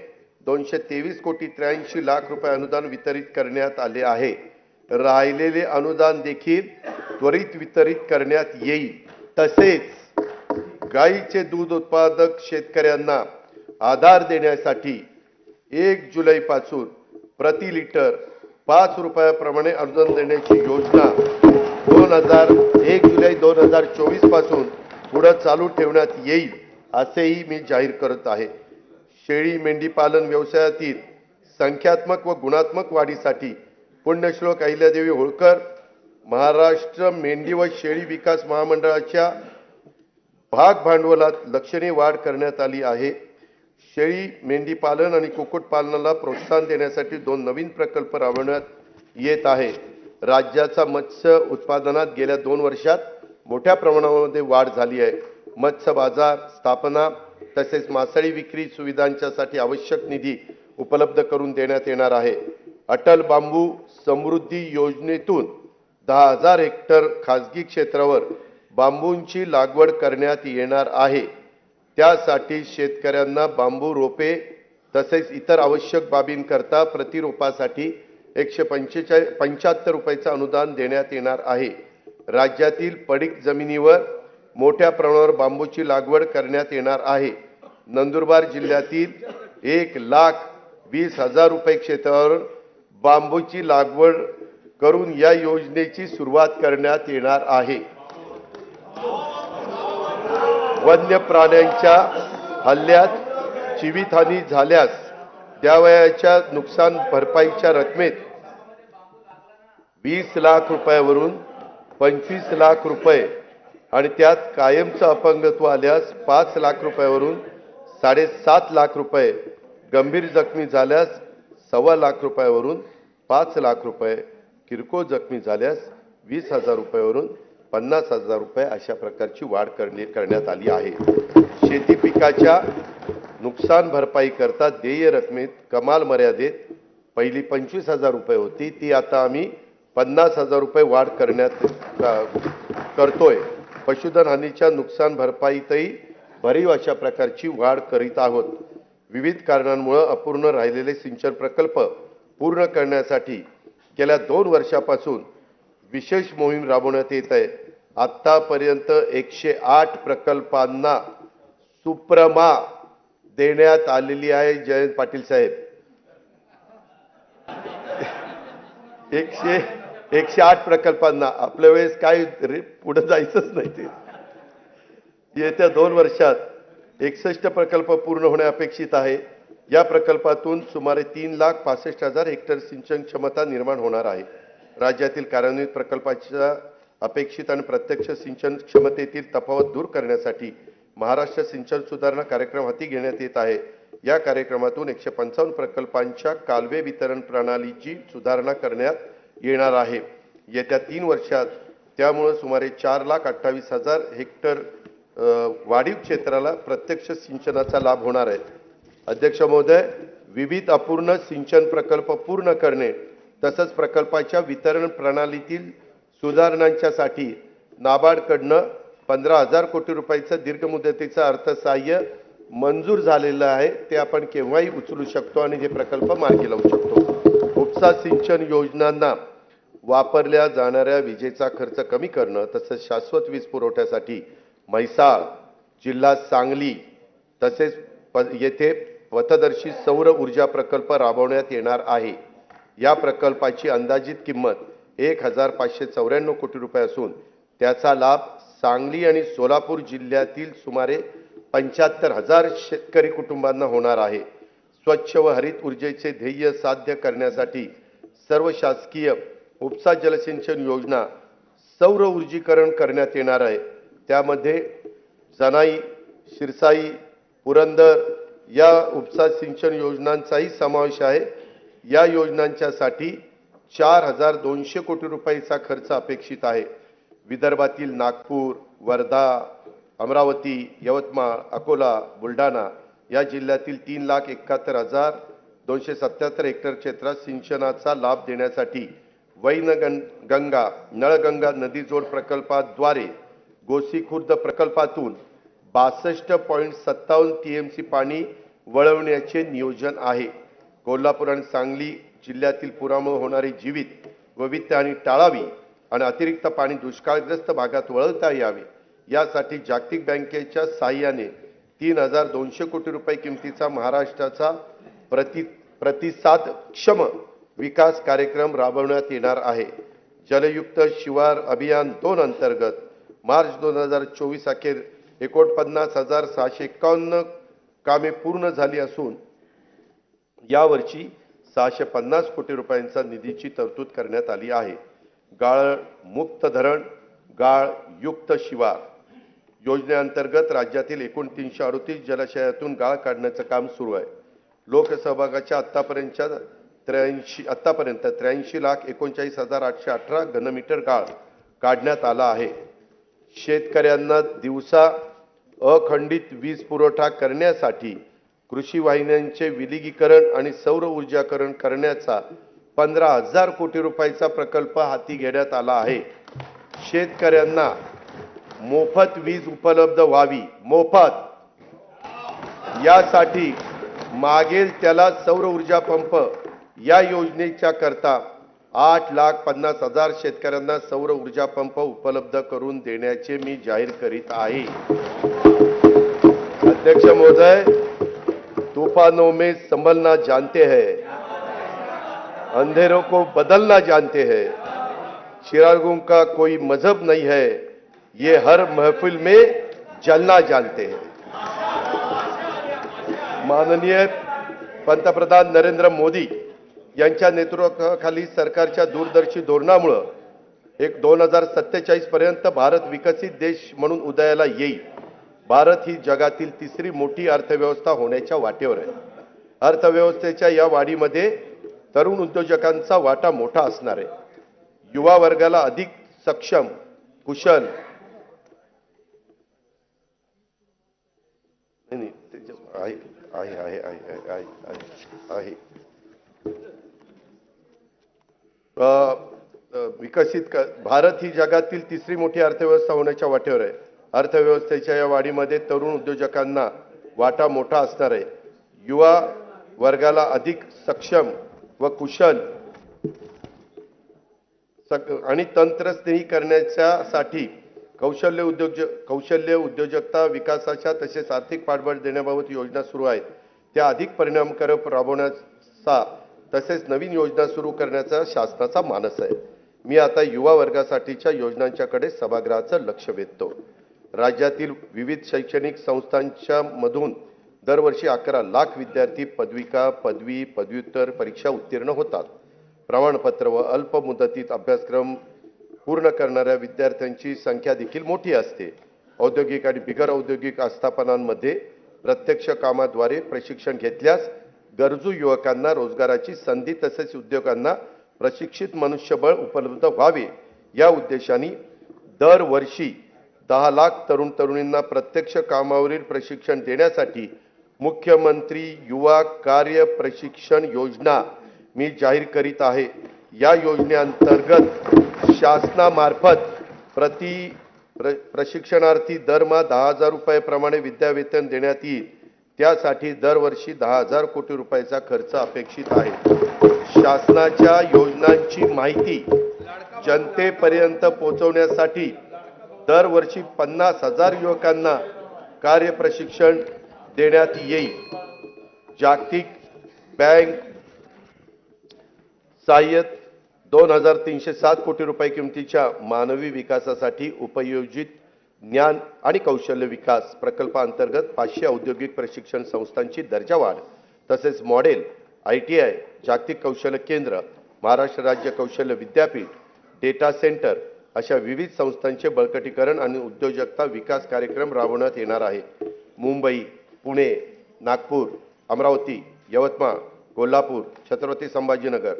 Speaker 1: 223,83,00,000 रुपये अनुदान वितरित करण्यात आले आहे। राहिलेले अनुदान देखील त्वरित वितरित करण्यात येईल। तसेच गायीचे दूध उत्पादक शेतकऱ्यांना आधार देण्यासाठी 1 जुलैपासून प्रति लिटर 5 रुपयाप्रमाणे अनुदान देण्याची योजना 1 जुलै 2024 पासून पुढे चालू ठेवण्यात येईल असेही मी जाहीर करत आहे। शेळी मेंढी पालन व्यवसायातील संख्यात्मक व गुणात्मक वाढीसाठी पुण्यश्लोक अहिल्यादेवी होळकर महाराष्ट्र मेंढी व शेळी विकास महामंडळाच्या भाग भांडवलात लक्षणीय वाढ करण्यात आली आहे। शेळी मेंढी पालन आणि कुक्कुटपालनाला प्रोत्साहन देण्यासाठी 2 नवीन प्रकल्प राबवण्यात येत आहे। राज्याचा मत्स्य उत्पादनात गेल्या 2 वर्षात मोठ्या प्रमाणामध्ये वाढ झाली आहे। मत्स्य बाजार स्थापना तसेच मासळी विक्री सुविधांच्यासाठी आवश्यक निधी उपलब्ध करून देण्यात येणार आहे। अटल बांबू समृद्धी योजनेतून 10,000 हेक्टर खासगी क्षेत्रावर बांबूंची लागवड करण्यात येणार आहे। त्यासाठी शेतकऱ्यांना बांबू रोपे तसेच इतर आवश्यक बाबींकरता प्रति रोपासाठी 175 रुपयाचे अनुदान देण्यात येणार आहे। राज्यातील पडीक जमिनीवर मोठ्या प्रमाणावर बांबूची लागवड करण्यात येणार आहे। नंदुरबार जिल्ह्यातील 1,20,000 रुपये क्षेत्रावर बांबूची लागवड करून या योजनेची सुरुवात करण्यात येणार आहे। वन्य प्राण्यांच्या हल्ल्यात जीवितहानी झाल्यास द्यावयाच्या नुकसान भरपाईच्या रकमेत 20 लाख रुपयावरून 25 लाख रुपये आणि त्यात कायमचं अपंगत्व आल्यास 5 लाख रुपयावरून 7.5 लाख रुपये, गंभीर जखमी झाल्यास 1.25 लाख रुपयावरून 5 लाख रुपये, किरकोळ जखमी झाल्यास 20,000 रुपयावरून 50,000 रुपये अशा प्रकारची वाढ करण्यात आली आहे। शेती पिकाच्या नुकसान भरपाई करता देय रकमेत कमाल मर्यादेत पहिली 25,000 रुपये होती, ती आता आम्ही 50,000 रुपये वाढ करतोय। पशुधन हानीच्या नुकसान भरपाईतही भरीव अशा प्रकारची वाढ करीत आहोत। विविध कारणांमुळे अपूर्ण राहिलेले सिंचन प्रकल्प पूर्ण करण्यासाठी गेल्या 2 वर्षापासून विशेष मोहीम राबवण्यात येत आहे। आतापर्यंत 108 प्रकल्पांना सुप्रमा देण्यात आलेली आहे। जयंत पाटील साहेब, 108 प्रकल्पांना आपल्या वेळेस काय पुढे जायचंच नाही। ते येत्या 2 वर्षात 61 प्रकल्प पूर्ण होणे अपेक्षित आहे। या प्रकल्पातून सुमारे 3,65,000 हेक्टर सिंचन क्षमता निर्माण होणार आहे। राज्यातील कार्यान्वित प्रकल्पाच्या अपेक्षित आणि प्रत्यक्ष सिंचन क्षमतेतील तफावत दूर करण्यासाठी महाराष्ट्र सिंचन सुधारणा कार्यक्रम हाती घेण्यात येत आहे। या कार्यक्रमातून 155 प्रकल्पांच्या कालवे वितरण प्रणालीची सुधारणा करण्यात येणार आहे। येत्या 3 वर्षात त्यामुळे सुमारे 4,28,000 हेक्टर वाढीव क्षेत्राला प्रत्यक्ष सिंचनाचा लाभ होणार आहे। अध्यक्ष महोदय, विविध अपूर्ण सिंचन प्रकल्प पूर्ण करणे तसंच प्रकल्पाच्या वितरण प्रणालीतील सुधारणांच्यासाठी नाबार्डकडनं 15,000 कोटी रुपयाचं दीर्घ मुदतीचं अर्थसहाय्य मंजूर झालेलं आहे। ते आपण केव्हाही उचलू शकतो आणि हे प्रकल्प मार्गी लावू शकतो। उपसा सिंचन योजनांना वापरल्या जाणाऱ्या विजेचा खर्च कमी करणं तसंच शाश्वत वीज पुरवठ्यासाठी म्हैसाळ जिल्हा सांगली तसेच येथे पथदर्शी सौर ऊर्जा प्रकल्प राबवण्यात येणार आहे। या प्रकल्पाची अंदाजित किंमत 1,594 कोटी रुपये असून त्याचा लाभ सांगली आणि सोलापूर जिल्ह्यातील सुमारे 75,000 शेतकरी कुटुंबांना होणार आहे। स्वच्छ व हरित ऊर्जेचे ध्येय साध्य करण्यासाठी सर्व शासकीय उपसा जलसिंचन योजना सौर ऊर्जीकरण करण्यात येणार आहे। त्यामध्ये जनाई, शिरसाई, पुरंदर या उपसा सिंचन योजनांचाही समावेश आहे। या योजनांच्यासाठी 4,200 कोटी रुपयाचा खर्च अपेक्षित आहे। विदर्भातील नागपूर, वर्धा, अमरावती, यवतमाळ, अकोला, बुलढाणा या जिल्ह्यातील 3,71,277 हेक्टर क्षेत्रात सिंचनाचा लाभ देण्यासाठी वैनगंगा नळगंगा नदीजोड प्रकल्पाद्वारे गोसीखुर्द प्रकल्पातून 62.57 टीएमसी पाणी वळवण्याचे नियोजन आहे। कोल्हापूर आणि सांगली जिल्ह्यातील पुरामुळे होणारी जीवित वैविध्यहानी टाळावी आणि अतिरिक्त पाणी दुष्काळग्रस्त भागात वळवता यावे यासाठी जागतिक बँकेच्या सहाय्याने 3,200 कोटी रुपये किमतीचा महाराष्ट्राचा प्रतिसादक्षम विकास कार्यक्रम राबवण्यात येणार आहे। जलयुक्त शिवार अभियान 2 अंतर्गत मार्च 2024 अखेर 49,651 कामे पूर्ण झाली असून यावर्षी 650 कोटी रुपयांचा निधीची तरतूद करण्यात आली आहे। गाळ मुक्त धरण, गाळ युक्त शिवार योजनेअंतर्गत राज्यातील एकूण 338 जलाशयातून गाळ काढण्याचं काम सुरू आहे। लोकसहभागाच्या आतापर्यंत 83,39,39,818 घनमीटर गाळ काढण्यात आला आहे। शेतकऱ्यांना दिवसा अखंडित वीज पुरवठा करण्यासाठी कृषी वाहिन्यांचे विलगीकरण आणि सौर ऊर्जाकरण करण्याचा 15,000 कोटी रुपयाचा प्रकल्प हाती घेण्यात आला आहे। शेतकऱ्यांना मोफत वीज उपलब्ध व्हावी, मोफत, यासाठी मागेल त्याला सौर ऊर्जा पंप या योजनेच्या करता 8,50,000 शेतकऱ्यांना सौर ऊर्जा पंप उपलब्ध करून देण्याचे मी जाहीर करीत आहे। अध्यक्ष महोदय, तूफानों में संभलना जानते हैं, अंधेरों को बदलना जानते हैं, चिरागों का कोई मजहब नहीं है, ये हर महफिल में जलना जानते हैं। माननीय पंतप्रधान नरेंद्र मोदी यांच्या नेतृत्वाखाली सरकारच्या दूरदर्शी धोरणामुळे 2047 पर्यंत भारत विकसित देश म्हणून उदयाला येईल। भारत ही जगातील 3री मोठी अर्थव्यवस्था होण्याच्या वाटेवर आहे। अर्थव्यवस्थेच्या या वाढीमध्ये तरुण उद्योजकांचा वाटा मोठा असणार आहे। युवा वर्गाला अधिक सक्षम, कुशल भारत ही जगातील 3री मोठी अर्थव्यवस्था होण्याच्या वाटेवर आहे। अर्थव्यवस्थेच्या या वाढीमध्ये तरुण उद्योजकांना वाटा मोठा असणार आहे। युवा वर्गाला अधिक सक्षम व कुशल आणि तंत्रस्नेही करण्यासाठी कौशल्य उद्योजकता विकासाच्या तसेच आर्थिक पाठबळ देण्याबाबत योजना सुरू आहेत। त्या अधिक परिणामकारक राबवण्याचा तसेच नवीन योजना सुरू करण्याचा शासनाचा मानस आहे। मी आता युवा वर्गासाठीच्या योजनांच्याकडे सभागृहाचं लक्ष वेधतो। राज्यातील विविध शैक्षणिक संस्थांच्या मधून दरवर्षी 11 लाख विद्यार्थी पदविका, पदवी, पदव्युत्तर परीक्षा उत्तीर्ण होतात। प्रमाणपत्र व अल्प मुदतीत अभ्यासक्रम पूर्ण करणाऱ्या विद्यार्थ्यांची संख्या देखील मोठी असते. औद्योगिक आणि बिगर औद्योगिक आस्थापनांमध्ये प्रत्यक्ष कामाद्वारे प्रशिक्षण घेतल्यास गरजू युवकांना रोजगाराची संधी तसेच उद्योगांना प्रशिक्षित मनुष्यबळ उपलब्ध व्हावे या उद्देशाने दरवर्षी 10 लाख तरुण तरुणींना प्रत्यक्ष कामावरील प्रशिक्षण देण्यासाठी मुख्यमंत्री युवा कार्य प्रशिक्षण योजना मी जाहीर करीत आहे. या योजनेअंतर्गत शासनामार्फत प्रशिक्षणार्थी दरमहा 10,000 रुपये विद्यावेतन देण्यात येईल. त्यासाठी दरवर्षी 10,000 कोटी रुपयाचा खर्च अपेक्षित आहे. शासनाच्या योजनांची माहिती जनतेपर्यंत पोहोचवण्यासाठी दरवर्षी 50,000 युवकांना कार्य प्रशिक्षण देण्यात येईल. जागतिक बँक सहाय्यित 2,307 कोटी रुपये किमतीच्या मानवी विकासासाठी उपयोजित ज्ञान आणि कौशल्य विकास प्रकल्पाअंतर्गत 500 औद्योगिक प्रशिक्षण संस्थांची दर्जावाढ तसेच मॉडेल ITI जागतिक कौशल्य केंद्र महाराष्ट्र राज्य कौशल्य विद्यापीठ डेटा सेंटर अशा विविध संस्थांचे बळकटीकरण आणि उद्योजकता विकास कार्यक्रम राबवण्यात येणार आहे. मुंबई, पुणे, नागपूर, अमरावती, यवतमाळ, कोल्हापूर, छत्रपती संभाजीनगर,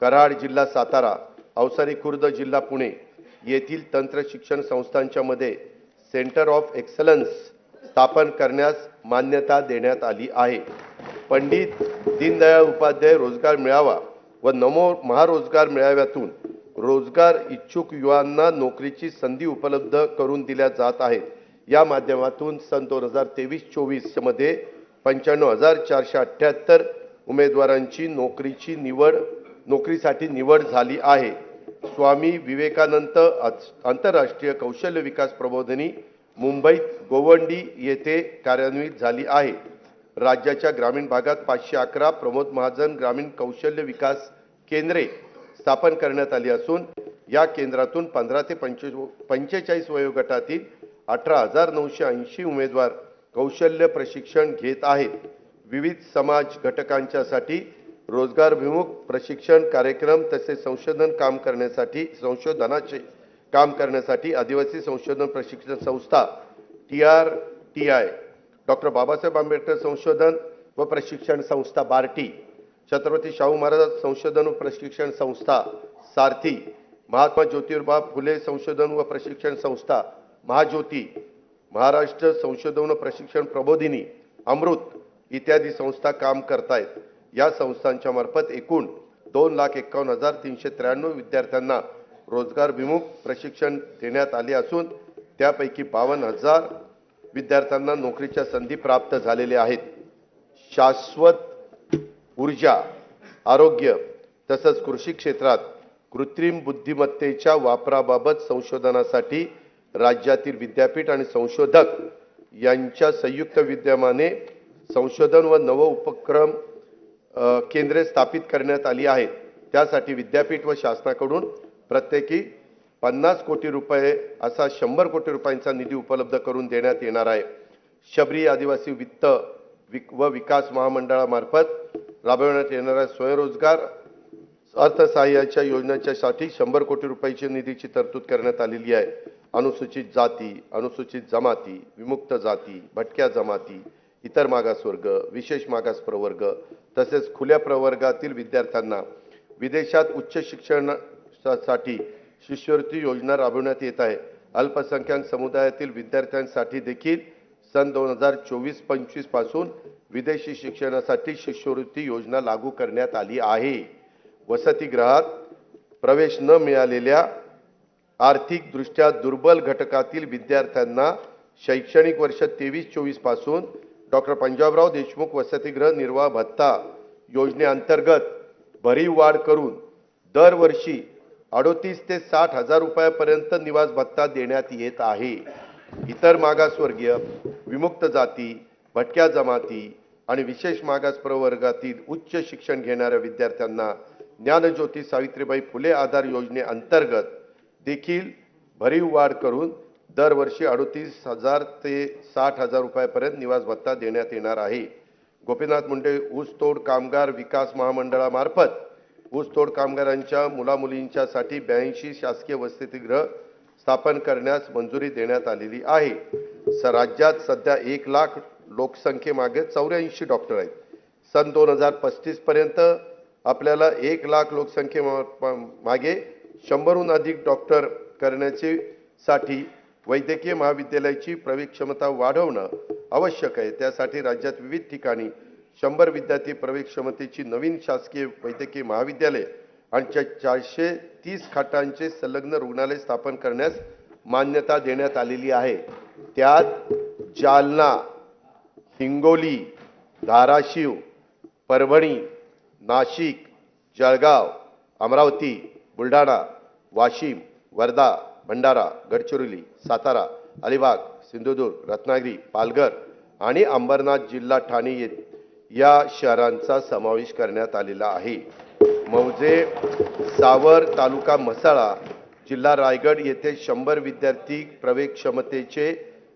Speaker 1: कराड जिल्हा सातारा, अवसारी खुर्द जिल्हा पुणे येथील तंत्र शिक्षण संस्थांच्या मध्ये सेंटर ऑफ एक्सलन्स स्थापन करण्यास मान्यता देण्यात आली आहे. पंडित दीनदयाळ उपाध्याय रोजगार मेळावा व नमो महारोजगार मेळाव्यातून रोजगार इच्छुक युवांना नोकरीची संधी उपलब्ध करून दिल्या जात आहेत. या माध्यमातून सन 2023-24 मध्ये 95,478 उमेदवारांची नोकरीसाठी निवड झाली आहे. स्वामी विवेकानंद आंतरराष्ट्रीय कौशल्य विकास प्रबोधिनी मुंबईत गोवंडी येथे कार्यान्वित झाली आहे. राज्याच्या ग्रामीण भागात 511 प्रमोद महाजन ग्रामीण कौशल्य विकास केंद्रे स्थापन करण्यात आली असून या केंद्रातून 15 ते 45 वयोगटातील 18,980 उमेदवार कौशल्य प्रशिक्षण घेत आहेत. विविध समाज घटकांच्यासाठी रोजगारभिमुख प्रशिक्षण कार्यक्रम तसेच संशोधनाचे काम करण्यासाठी आदिवासी संशोधन प्रशिक्षण संस्था TRTI, डॉक्टर बाबासाहेब आंबेडकर संशोधन व प्रशिक्षण संस्था बार्टी, छत्रपती शाहू महाराज संशोधन व प्रशिक्षण संस्था सारथी, महात्मा ज्योतिबा फुले संशोधन व प्रशिक्षण संस्था महाज्योती, महाराष्ट्र संशोधन व प्रशिक्षण प्रबोधिनी अमृत इत्यादी संस्था काम करतायत. या संस्थांच्या मार्फत एकूण 2,51,393 विद्यार्थ्यांना रोजगारभिमुख प्रशिक्षण देण्यात आले असून त्यापैकी 52,000 विद्यार्थ्यांना नोकरीच्या संधी प्राप्त झालेल्या आहेत. शाश्वत ऊर्जा, आरोग्य तसंच कृषी क्षेत्रात कृत्रिम बुद्धिमत्तेच्या वापराबाबत संशोधनासाठी राज्यातील विद्यापीठ आणि संशोधक यांच्या संयुक्त विद्यमाने संशोधन व नव उपक्रम केंद्रे स्थापित करण्यात आली आहेत. त्यासाठी विद्यापीठ व शासनाकडून प्रत्येकी 50 कोटी रुपये असा 100 कोटी रुपयांचा निधी उपलब्ध करून देण्यात येणार आहे. शबरी आदिवासी वित्त व विकास महामंडळामार्फत राबवण्यात येणाऱ्या स्वयंरोजगार अर्थसहाय्याच्या योजनेच्यासाठी 100 कोटी रुपयाची निधीची तरतूद करण्यात आलेली आहे. अनुसूचित जाती, अनुसूचित जमाती, विमुक्त जाती, भटक्या जमाती, इतर मागासवर्ग, विशेष मागास प्रवर्ग तसेच खुल्या प्रवर्गातील विद्यार्थ्यांना विदेशात उच्च शिक्षणासाठी शिष्यवृत्ती योजना राबवण्यात येत आहे. अल्पसंख्याक समुदायातील विद्यार्थ्यांसाठी देखील सन 2024-25 पासून विदेशी शिक्षणासाठी शिष्यवृत्ती योजना लागू करण्यात आली आहे. वसतिगृहात प्रवेश न मिळालेल्या आर्थिकदृष्ट्या दुर्बल घटकातील विद्यार्थ्यांना शैक्षणिक वर्ष 23-24 पासून डॉक्टर पंजाबराव देशमुख वसतिगृह निर्वाह भत्ता योजनेअंतर्गत भरीव वाढ करून दरवर्षी 38 ते 60 हजार रुपयापर्यंत निवास भत्ता देण्यात येत आहे. इतर मागासवर्गीय, विमुक्त जाती, भटक्या जमाती आणि विशेष मागास प्रवर्गातील उच्च शिक्षण घेणाऱ्या विद्यार्थ्यांना ज्ञानज्योती सावित्रीबाई फुले आधार योजनेअंतर्गत देखील भरीव वाढ करून दरवर्षी 38,000 ते 60,000 रुपयापर्यंत निवास भत्ता देण्यात येणार आहे. गोपीनाथ मुंडे ऊसतोड कामगार विकास महामंडळामार्फत ऊसतोड कामगारांच्या मुलामुलींच्यासाठी 82 शासकीय वसतिगृह स्थापन करण्यास मंजुरी देण्यात आलेली आहे। राज्यात सध्या 1 लाख लोकसंख्येमागे 84 डॉक्टर आहेत। सन 2035 पर्यंत आपल्याला 1 लाख लोकसंख्येमागे 100हून अधिक डॉक्टर करण्याची साठी वैद्यकीय महाविद्यालयाची प्रवेश क्षमता वाढवणं आवश्यक आहे। त्यासाठी राज्यात विविध ठिकाणी 100 विद्यार्थी प्रवेश क्षमतेची नवीन शासकीय वैद्यकीय महाविद्यालय आणि 430 खाटांचे संलग्न रुग्णालय स्थापन करण्यास मान्यता देण्यात आलेली आहे। त्यात जालना, हिंगोली, धाराशिव, परभणी, नाशिक, जळगाव, अमरावती, बुलढाणा, वाशिम, वर्धा, भंडारा, गडचिरोली, सातारा, अलिबाग, सिंधुदुर्ग, रत्नागिरी, पालघर आणि अंबरनाथ जिल्हा ठाणे या शहरांचा समावेश करण्यात आलेला आहे। मौजे, सावर, तालुका म्हसळा, जिल्हा रायगड येथे 100 विद्यार्थी प्रवेश क्षमतेचे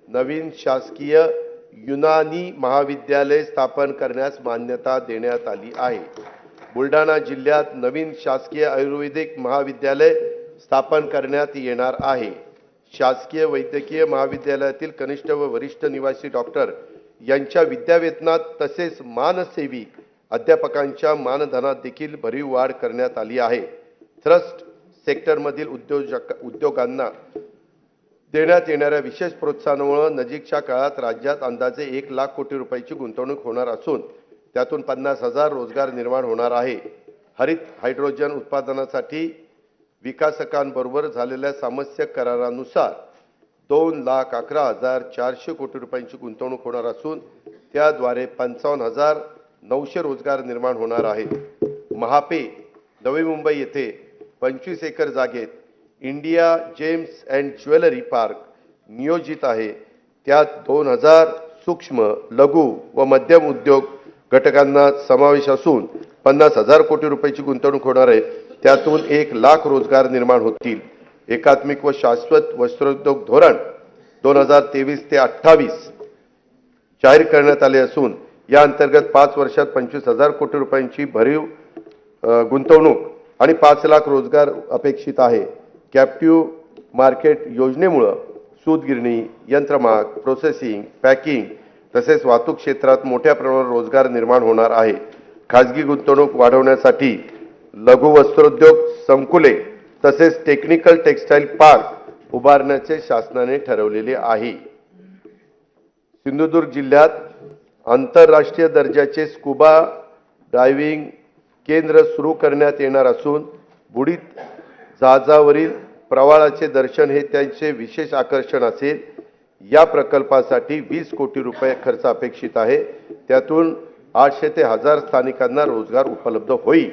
Speaker 1: नवीन शासकीय युनानी महाविद्यालय स्थापन करण्यास मान्यता देण्यात आली आहे। बुलढाणा जिल्ह्यात नवीन शासकीय आयुर्वेदिक महाविद्यालय स्थापन करण्यात येणार आहे। शासकीय वैद्यकीय महाविद्यालयातील कनिष्ठ व वरिष्ठ निवासी डॉक्टर यांच्या विद्यावेतनात तसेच मानसेवी अध्यापकांच्या मानधनात देखील भरीव वाढ करण्यात आली आहे। ट्रस्ट सेक्टरमधील उद्योगांना देण्यात येणाऱ्या विशेष प्रोत्साहनामुळे नजीकच्या काळात राज्यात अंदाजे 1 लाख कोटी रुपयाची गुंतवणूक होणार असून त्यातून 50,000 रोजगार निर्माण होणार आहे। हरित हायड्रोजन उत्पादनासाठी विकासकांबरोबर झालेल्या सामंजस्य करारानुसार 2,11,400 कोटी रुपयांची गुंतवणूक होणार असून त्याद्वारे 55,900 रोजगार निर्माण होणार आहेत। महापे, नवी मुंबई येथे 25 एकर जागेत India gems and jewellery park नियोजित आहे। त्यात 2,000 सूक्ष्म, लघु व मध्यम उद्योग घटकांना समावेश असून 50,000 कोटी रुपयाची गुंतवणूक होणार आहे। त्यातून 1 लाख रोजगार निर्माण होतील। एकात्मिक व शाश्वत वस्त्रोद्योग धोरण 2023 ते 28 जाहीर करण्यात आले असून या अंतर्गत 5 वर्षात 25,000 कोटी रुपयांची भरीव गुंतवणूक आणि 5 लाख रोजगार अपेक्षित आहे। कॅप्टिव्ह मार्केट योजनेमुळे सूतगिरणी, यंत्रमाग, प्रोसेसिंग, पॅकिंग तसेच वाहतूक क्षेत्रात मोठ्या प्रमाणावर रोजगार निर्माण होणार आहे। खाजगी गुंतवणूक वाढवण्यासाठी लघु वस्त्रोद्योग संकुले तसेच टेक्निकल टेक्सटाईल पार्क उभारण्याचे शासनाने ठरवलेले आहे। सिंधुदुर्ग जिल्ह्यात आंतरराष्ट्रीय दर्जाचे स्कुबा डायव्हिंग केंद्र सुरू करण्यात येणार असून बुडीत जहाजावरील प्रवाळाचे दर्शन हे त्यांचे विशेष आकर्षण असेल। या प्रकल्पासाठी 20 कोटी रुपये खर्च अपेक्षित आहे। त्यातून 800 ते 1000 स्थानिकांना रोजगार उपलब्ध होईल।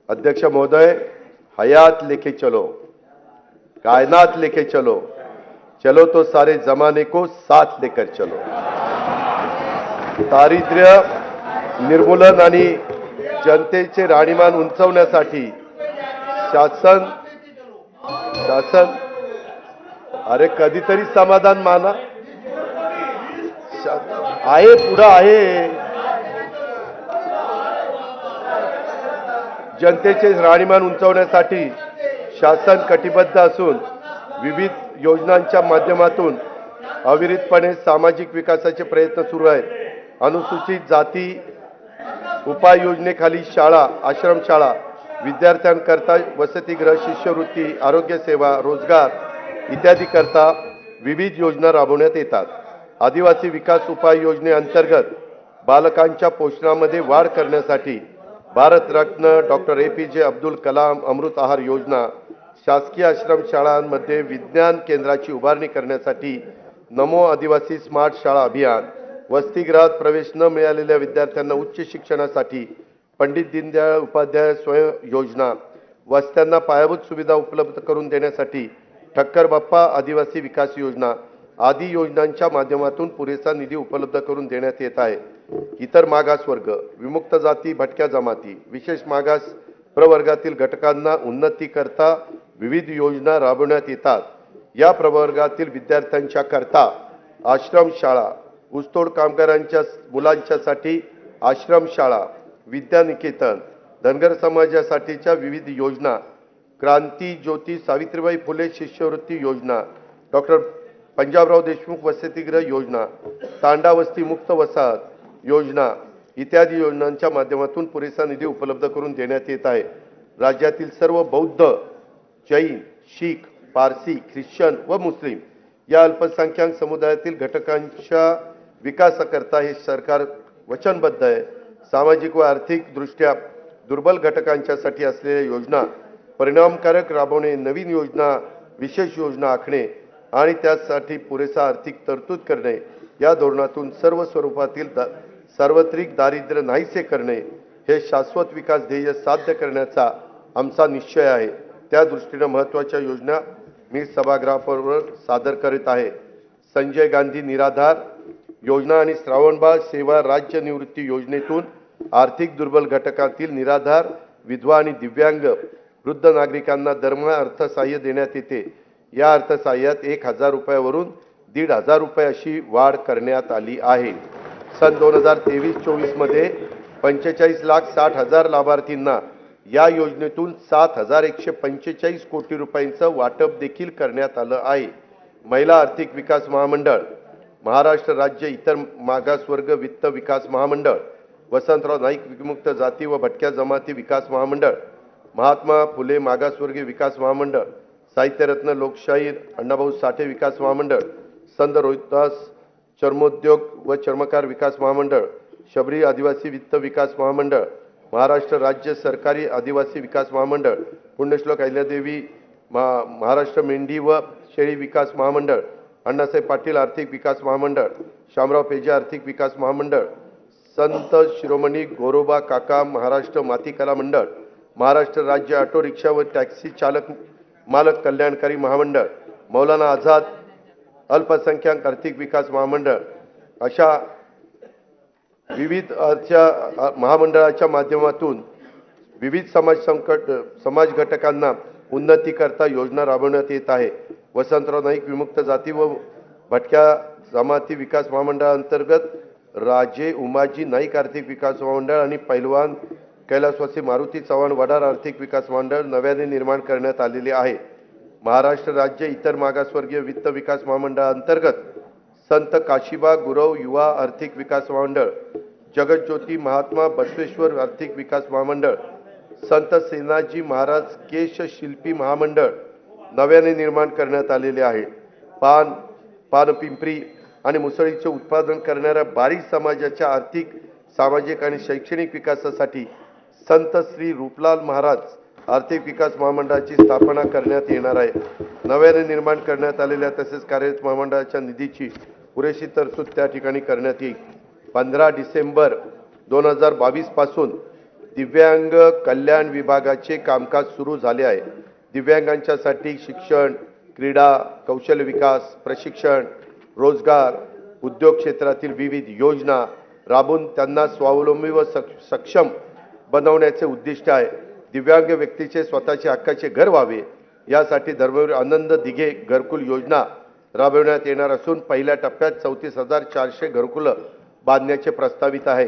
Speaker 1: अध्यक्ष महोदय, हयात लेके चलो, कायनात लेके चलो, चलो तो सारे जमाने को साथ लेकर चलो। दारिद्र्य निर्मूलन आणि जनतेचे राहणीमान उंचावण्यासाठी शासन अरे कधीतरी समाधान माना। आहे पुढे आहे, जनतेचे राहणीमान उंचावण्यासाठी शासन कटिबद्ध असून विविध योजनांच्या माध्यमातून अविरतपणे सामाजिक विकासाचे प्रयत्न सुरू आहेत। अनुसूचित जाती उपाययोजनेखाली शाळा, आश्रमशाळा, विद्यार्थ्यांकरता वसतिगृह, शिष्यवृत्ती, आरोग्य सेवा, रोजगार इत्यादी करता विविध योजना राबवण्यात येतात। आदिवासी विकास उपाय योजनेअंतर्गत बालकांच्या पोषणामध्ये वाढ करण्यासाठी भारतरत्न डॉक्टर APJ अब्दुल कलाम अमृत आहार योजना, शासकीय आश्रमशाळांमध्ये विज्ञान केंद्राची उभारणी करण्यासाठी नमो आदिवासी स्मार्ट शाळा अभियान, वसतिगृहात प्रवेश न मिळालेल्या विद्यार्थ्यांना उच्च शिक्षणासाठी पंडित दीनदयाळ उपाध्याय स्वयं योजना, वस्त्यांना पायाभूत सुविधा उपलब्ध करून देण्यासाठी ठक्कर बाप्पा आदिवासी विकास योजना आदी योजनांच्या माध्यमातून पुरेसा निधी उपलब्ध करून देण्यात येत आहे। इतर मागासवर्ग, विमुक्त जाती, भटक्या जमाती, विशेष मागास प्रवर्गातील घटकांना उन्नती करता विविध योजना राबवण्यात येतात। या प्रवर्गातील विद्यार्थ्यांच्या करता आश्रमशाळा, ऊसतोड कामगारांच्या मुलांच्यासाठी आश्रमशाळा, विद्यानिकेतन, धनगर समाजासाठीच्या विविध योजना, क्रांती ज्योती सावित्रीबाई फुले शिष्यवृत्ती योजना, डॉक्टर पंजाबराव देशमुख वसतिगृह योजना, तांडा वस्ती मुक्त वसाहत योजना इत्यादी योजनांच्या माध्यमातून पुरेसा निधी उपलब्ध करून देण्यात येत आहे. राज्यातील सर्व बौद्ध, जैन, शीख, पारसी, ख्रिश्चन व मुस्लिम या अल्पसंख्याक समुदायातील घटकांच्या विकासाकरता हे सरकार वचनबद्ध आहे. सामाजिक व आर्थिक दृष्ट्या दुर्बल घटकांच्यासाठी असलेल्या योजना परिणामकारक राबवणे, नवीन योजना, विशेष योजना आखणे आणि त्यासाठी पुरेसा आर्थिक तरतूद करणे या धोरणातून सर्व स्वरूपातील सार्वत्रिक दारिद्र्य नाहीसे करणे हे शाश्वत विकास ध्येय साध्य करण्याचा आमचा निश्चय आहे. त्या दृष्टीने महत्त्वाच्या योजना मी सभागृहावर सादर करीत आहे. संजय गांधी निराधार योजना आणि श्रावणबाळ सेवा राज्य निवृत्ती योजनेतून आर्थिक दुर्बल घटकातील निराधार, विधवा आणि दिव्यांग वृद्ध नागरिकांना दरमहा अर्थसहाय्य देण्यात येते. या अर्थसहाय्यात 1,000 रुपयावरून 1,500 रुपये अशी वाढ करण्यात आली आहे. सन 2023-24 मध्ये 45,60,000 लाभार्थींना या योजनेतून 7,145 कोटी रुपयांचं वाटप देखील करण्यात आलं आहे. महिला आर्थिक विकास महामंडळ, महाराष्ट्र राज्य इतर मागासवर्ग वित्त विकास महामंडळ, वसंतराव नाईक विमुक्त जाती व भटक्या जमाती विकास महामंडळ, महात्मा फुले मागासवर्गीय विकास महामंडळ, साहित्यरत्न लोकशाहीर अण्णाभाऊ साठे विकास महामंडळ, संत रोहिदास चर्मोद्योग व चर्मकार विकास महामंडळ, शबरी आदिवासी वित्त विकास महामंडळ, महाराष्ट्र राज्य सरकारी आदिवासी विकास महामंडळ, पुण्यश्लोक अहिल्यादेवी महाराष्ट्र मेंढी व शेळी विकास महामंडळ, अण्णासाहेब पाटील आर्थिक विकास महामंडळ, शामराव पेजे आर्थिक विकास महामंडळ, संत शिरोमणी गोरोबा काका महाराष्ट्र माती कला मंडळ, महाराष्ट्र राज्य ऑटो रिक्षा व टॅक्सी चालक मालक कल्याणकारी महामंडळ, मौलाना आझाद अल्पसंख्याक आर्थिक विकास महामंडळ अशा विविध महामंडळाच्या माध्यमातून विविध समाज घटकांना उन्नतीकरता योजना राबवण्यात येत आहे. वसंतराव नाईक विमुक्त जाती व भटक्या जमाती विकास महामंडळांतर्गत राजे उमाजी नाईक आर्थिक विकास महामंडळ आणि पैलवान कैलासवासी मारुती चव्हाण वडार आर्थिक विकास महामंडळ नव्याने निर्माण करण्यात आलेले आहे. महाराष्ट्र राज्य इतर मागासवर्गीय वित्त विकास महामंडळांतर्गत संत काशीबा गुरव युवा आर्थिक विकास महामंडळ, जगज्योती महात्मा बसवेश्वर आर्थिक विकास महामंडळ, संत सेनाजी महाराज केश शिल्पी महामंडळ नव्याने निर्माण करण्यात आलेले आहे. पानपिंपरी आणि मुसळीचे उत्पादन करणाऱ्या बारीक समाजाच्या आर्थिक, सामाजिक आणि शैक्षणिक विकासासाठी संत श्री रूपलाल महाराज आर्थिक विकास महामंडळाची स्थापना करण्यात येणार आहे. नव्याने निर्माण करण्यात आलेल्या तसेच कार्यरत महामंडळाच्या निधीची पुरेशी तरतूद त्या ठिकाणी करण्यात येईल. 15 डिसेंबर 2022 पासून दिव्यांग कल्याण विभागाचे कामकाज सुरू झाले आहे. दिव्यांगांच्यासाठी शिक्षण, क्रीडा, कौशल्य विकास, प्रशिक्षण, रोजगार, उद्योग क्षेत्रातील विविध योजना राबवून त्यांना स्वावलंबी व सक्षम बनवण्याचे उद्दिष्ट आहे. दिव्यांग व्यक्तीचे स्वतःचे हक्काचे घर व्हावे यासाठी धर्मवीर आनंद दिघे घरकुल योजना राबवण्यात येणार असून पहिल्या टप्प्यात 34,400 घरकुलं बांधण्याचे प्रस्तावित आहे.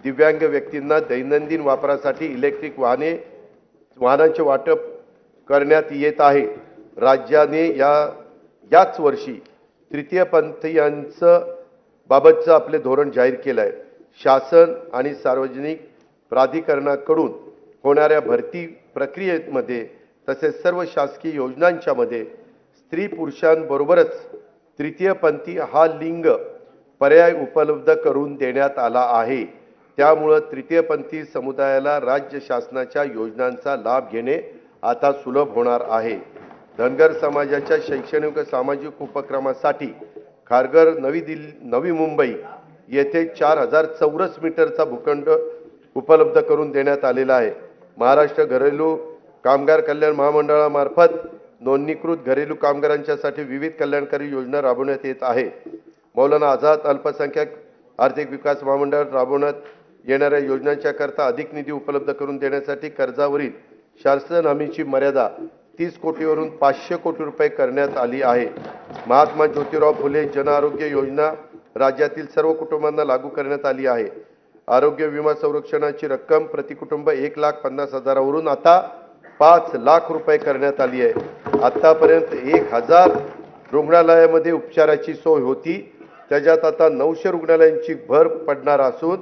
Speaker 1: दिव्यांग व्यक्तींना दैनंदिन वापरासाठी इलेक्ट्रिक वाहनांचे वाटप करण्यात येत आहे. राज्याने याच वर्षी तृतीयपंथीयांचं बाबतचं आपले धोरण जाहीर केलं आहे. शासन आणि सार्वजनिक प्राधिकरणाकडून होणाऱ्या भरती प्रक्रियेमध्ये तसेच सर्व शासकीय योजनांच्या मध्ये स्त्री पुरुषांबरोबरच तृतीयपंथी हा लिंग पर्याय उपलब्ध करून देण्यात आला आहे. त्यामुळे तृतीयपंथी समुदायाला राज्य शासनाच्या योजनांचा लाभ घेणे आता सुलभ होणार आहे. धनगर समाजाच्या शैक्षणिक व सामाजिक उपक्रमासाठी खारघर नवी मुंबई येथे 4,000 चौरस मीटरचा भूखंड उपलब्ध करून देण्यात आलेला आहे. महाराष्ट्र घरेलू कामगार कल्याण महामंडळामार्फत नोंदणीकृत घरेलू कामगारांच्यासाठी विविध कल्याणकारी योजना राबवण्यात येत आहे. मौलाना आझाद अल्पसंख्याक आर्थिक विकास महामंडळ राबवण्यात येणाऱ्या योजनांच्या करता अधिक निधी उपलब्ध करून देण्यासाठी कर्जावरील शासन हमीची मर्यादा 30 कोटीवरून 500 कोटी रुपये करण्यात आली आहे. महात्मा ज्योतिराव फुले जन आरोग्य योजना राज्यातील सर्व कुटुंबांना लागू करण्यात आली आहे. आरोग्य विमा संरक्षणाची रक्कम प्रति कुटुंब 1,50,000 वरून आता 5 लाख रुपये करण्यात आली आहे। आतापर्यंत 1,000 रुग्णालयामध्ये उपचाराची सोय होती, त्याच्यात आता 900 रुग्णालयांची भर पडणार असून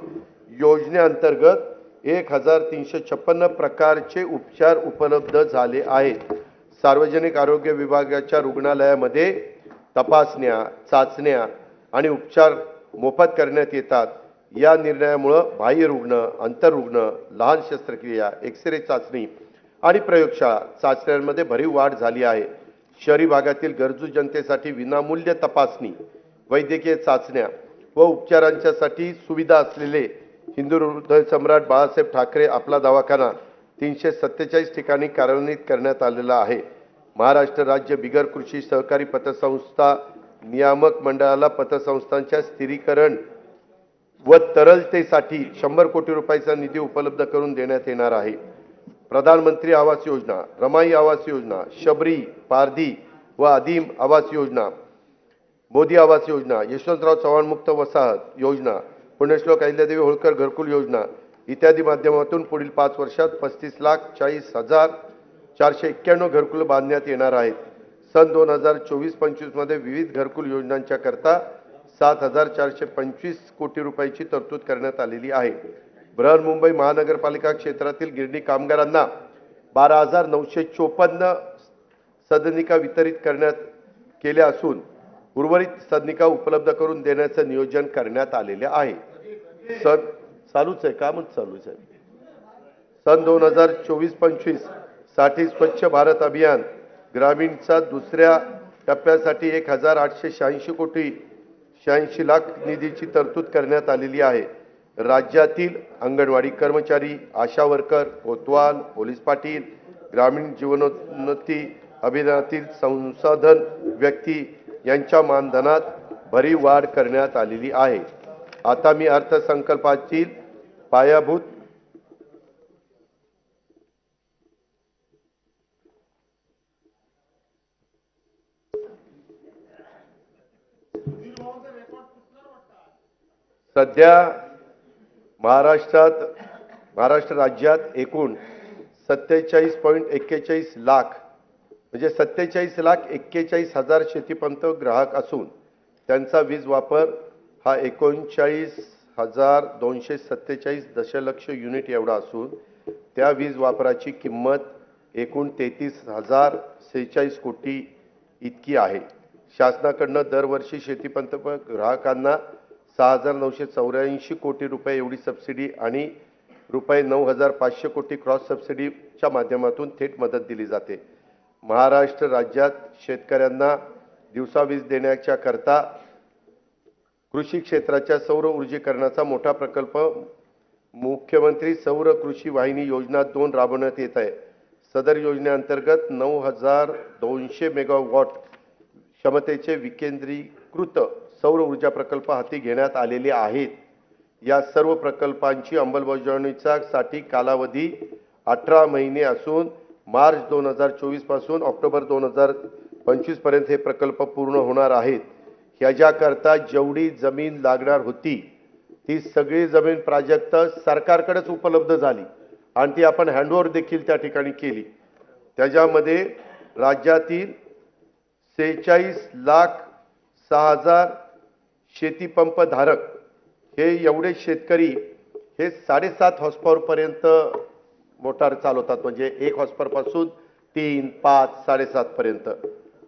Speaker 1: योजनेअंतर्गत 1,356 प्रकारचे उपचार उपलब्ध झाले आहेत। सार्वजनिक आरोग्य विभागाच्या रुग्णालयामध्ये तपासण्या, चाचण्या आणि उपचार मोफत करण्यात येतात। या निर्णयामुळे बाह्य रुग्ण, आंतररुग्ण, लहान शस्त्रक्रिया, एक्स-रे चाचणी आणि प्रयोगशाळा चाचण्यांमध्ये भरीव वाढ झाली आहे। शहरी भागातील गरजू जनतेसाठी विनामूल्य तपासणी, वैद्यकीय चाचण्या व उपचारांच्यासाठी सुविधा असलेले हिंदू हृदय सम्राट बाळासाहेब ठाकरे आपला दवाखाना 347 ठिकाणी कार्यान्वित करण्यात आलेला आहे। महाराष्ट्र राज्य बिगर कृषी सहकारी पतसंस्था नियामक मंडळाला पतसंस्थांच्या स्थिरीकरण व तरलतेसाठी 100 कोटी रुपयांचा निधी उपलब्ध करून देण्यात येणार आहे। प्रधानमंत्री आवास योजना, रमाई आवास योजना, शबरी, पारधी व आदिम आवास योजना, मोदी आवास योजना, यशवंतराव चव्हाण मुक्त वसाहत योजना, पुण्यश्लोक अहिल्यादेवी होळकर घरकुल योजना इत्यादी माध्यमातून पुढील 5 वर्षात 35,40,491 घरकुल बांधण्यात येणार आहेत। सन 2024-25 मध्ये विविध घरकुल योजनांच्या करता 7,425 कोटी रुपयांची तरतूद करण्यात आलेली आहे। बृहन्मुंबई महानगरपालिका क्षेत्रातील गिरणी कामगारांना 12,954 सदनिका वितरित करण्यात केल्या असून उर्वरित सदनिका उपलब्ध करून देण्याचे नियोजन करण्यात आलेले आहे। चालूच आहे, कामच चालूच आहे। सन 2024-25 साठी स्वच्छ भारत अभियान ग्रामीणचा दुसऱ्या टप्प्यासाठी 1,886 कोटी 86 लाख निधीची तरतूद करण्यात आलेली आहे। राज्यातील अंगणवाडी कर्मचारी, आशा वर्कर, कोतवाल, पोलीस पाटील, ग्रामीण जीवनोन्नती अभियानातील संसाधन व्यक्ती यांच्या मानधनात भरीव वाढ करण्यात आलेली आहे। आता मी अर्थसंकल्पातील पायाभूत सध्या महाराष्ट्र राज्यात एकूण 47.41 लाख म्हणजे 47,41,000 शेतीपंप ग्राहक असून त्यांचा वीज वापर हा 39,247 दशलक्ष युनिट एवढा असून त्या वीज वापराची किंमत एकूण 33,046 कोटी इतकी आहे। शासनाकडून दरवर्षी शेतीपंप ग्राहकांना 6,984 कोटी रुपये एवढी सबसिडी आणि रुपये 9,500 कोटी क्रॉस सबसिडीच्या माध्यमातून थेट मदत दिली जाते। महाराष्ट्र राज्यात शेतकऱ्यांना दिवसा वीज देण्याच्या करता कृषी क्षेत्राच्या सौर ऊर्जीकरणाचा मोठा प्रकल्प मुख्यमंत्री सौर कृषी वाहिनी योजना 2 राबवण्यात येत आहे। सदर योजनेअंतर्गत 9,200 मेगावॉट क्षमतेचे विकेंद्रीकृत सौर ऊर्जा प्रकल्प हाती घेण्यात आलेले आहेत। या सर्व प्रकल्पांची अंमलबजावणीसाठी कालावधी 18 महिने असून मार्च 2024 पासून ऑक्टोबर 2025 पर्यंत हे प्रकल्प पूर्ण होणार आहेत। ह्याच्याकरता जेवढी जमीन लागणार होती ती सगळी जमीन प्राजक्त सरकारकडेच उपलब्ध झाली आणि ती आपण हँडओव्हर देखील त्या ठिकाणी केली। त्याच्यामध्ये राज्यातील 46,06,000 शेतीपंप धारक हे एवढे शेतकरी हे 7.5 हॉर्सपॉवर पर्यंत मोटार चालवतात, म्हणजे 1 हॉर्सपॉवर पासून 3, 5, 7.5 पर्यंत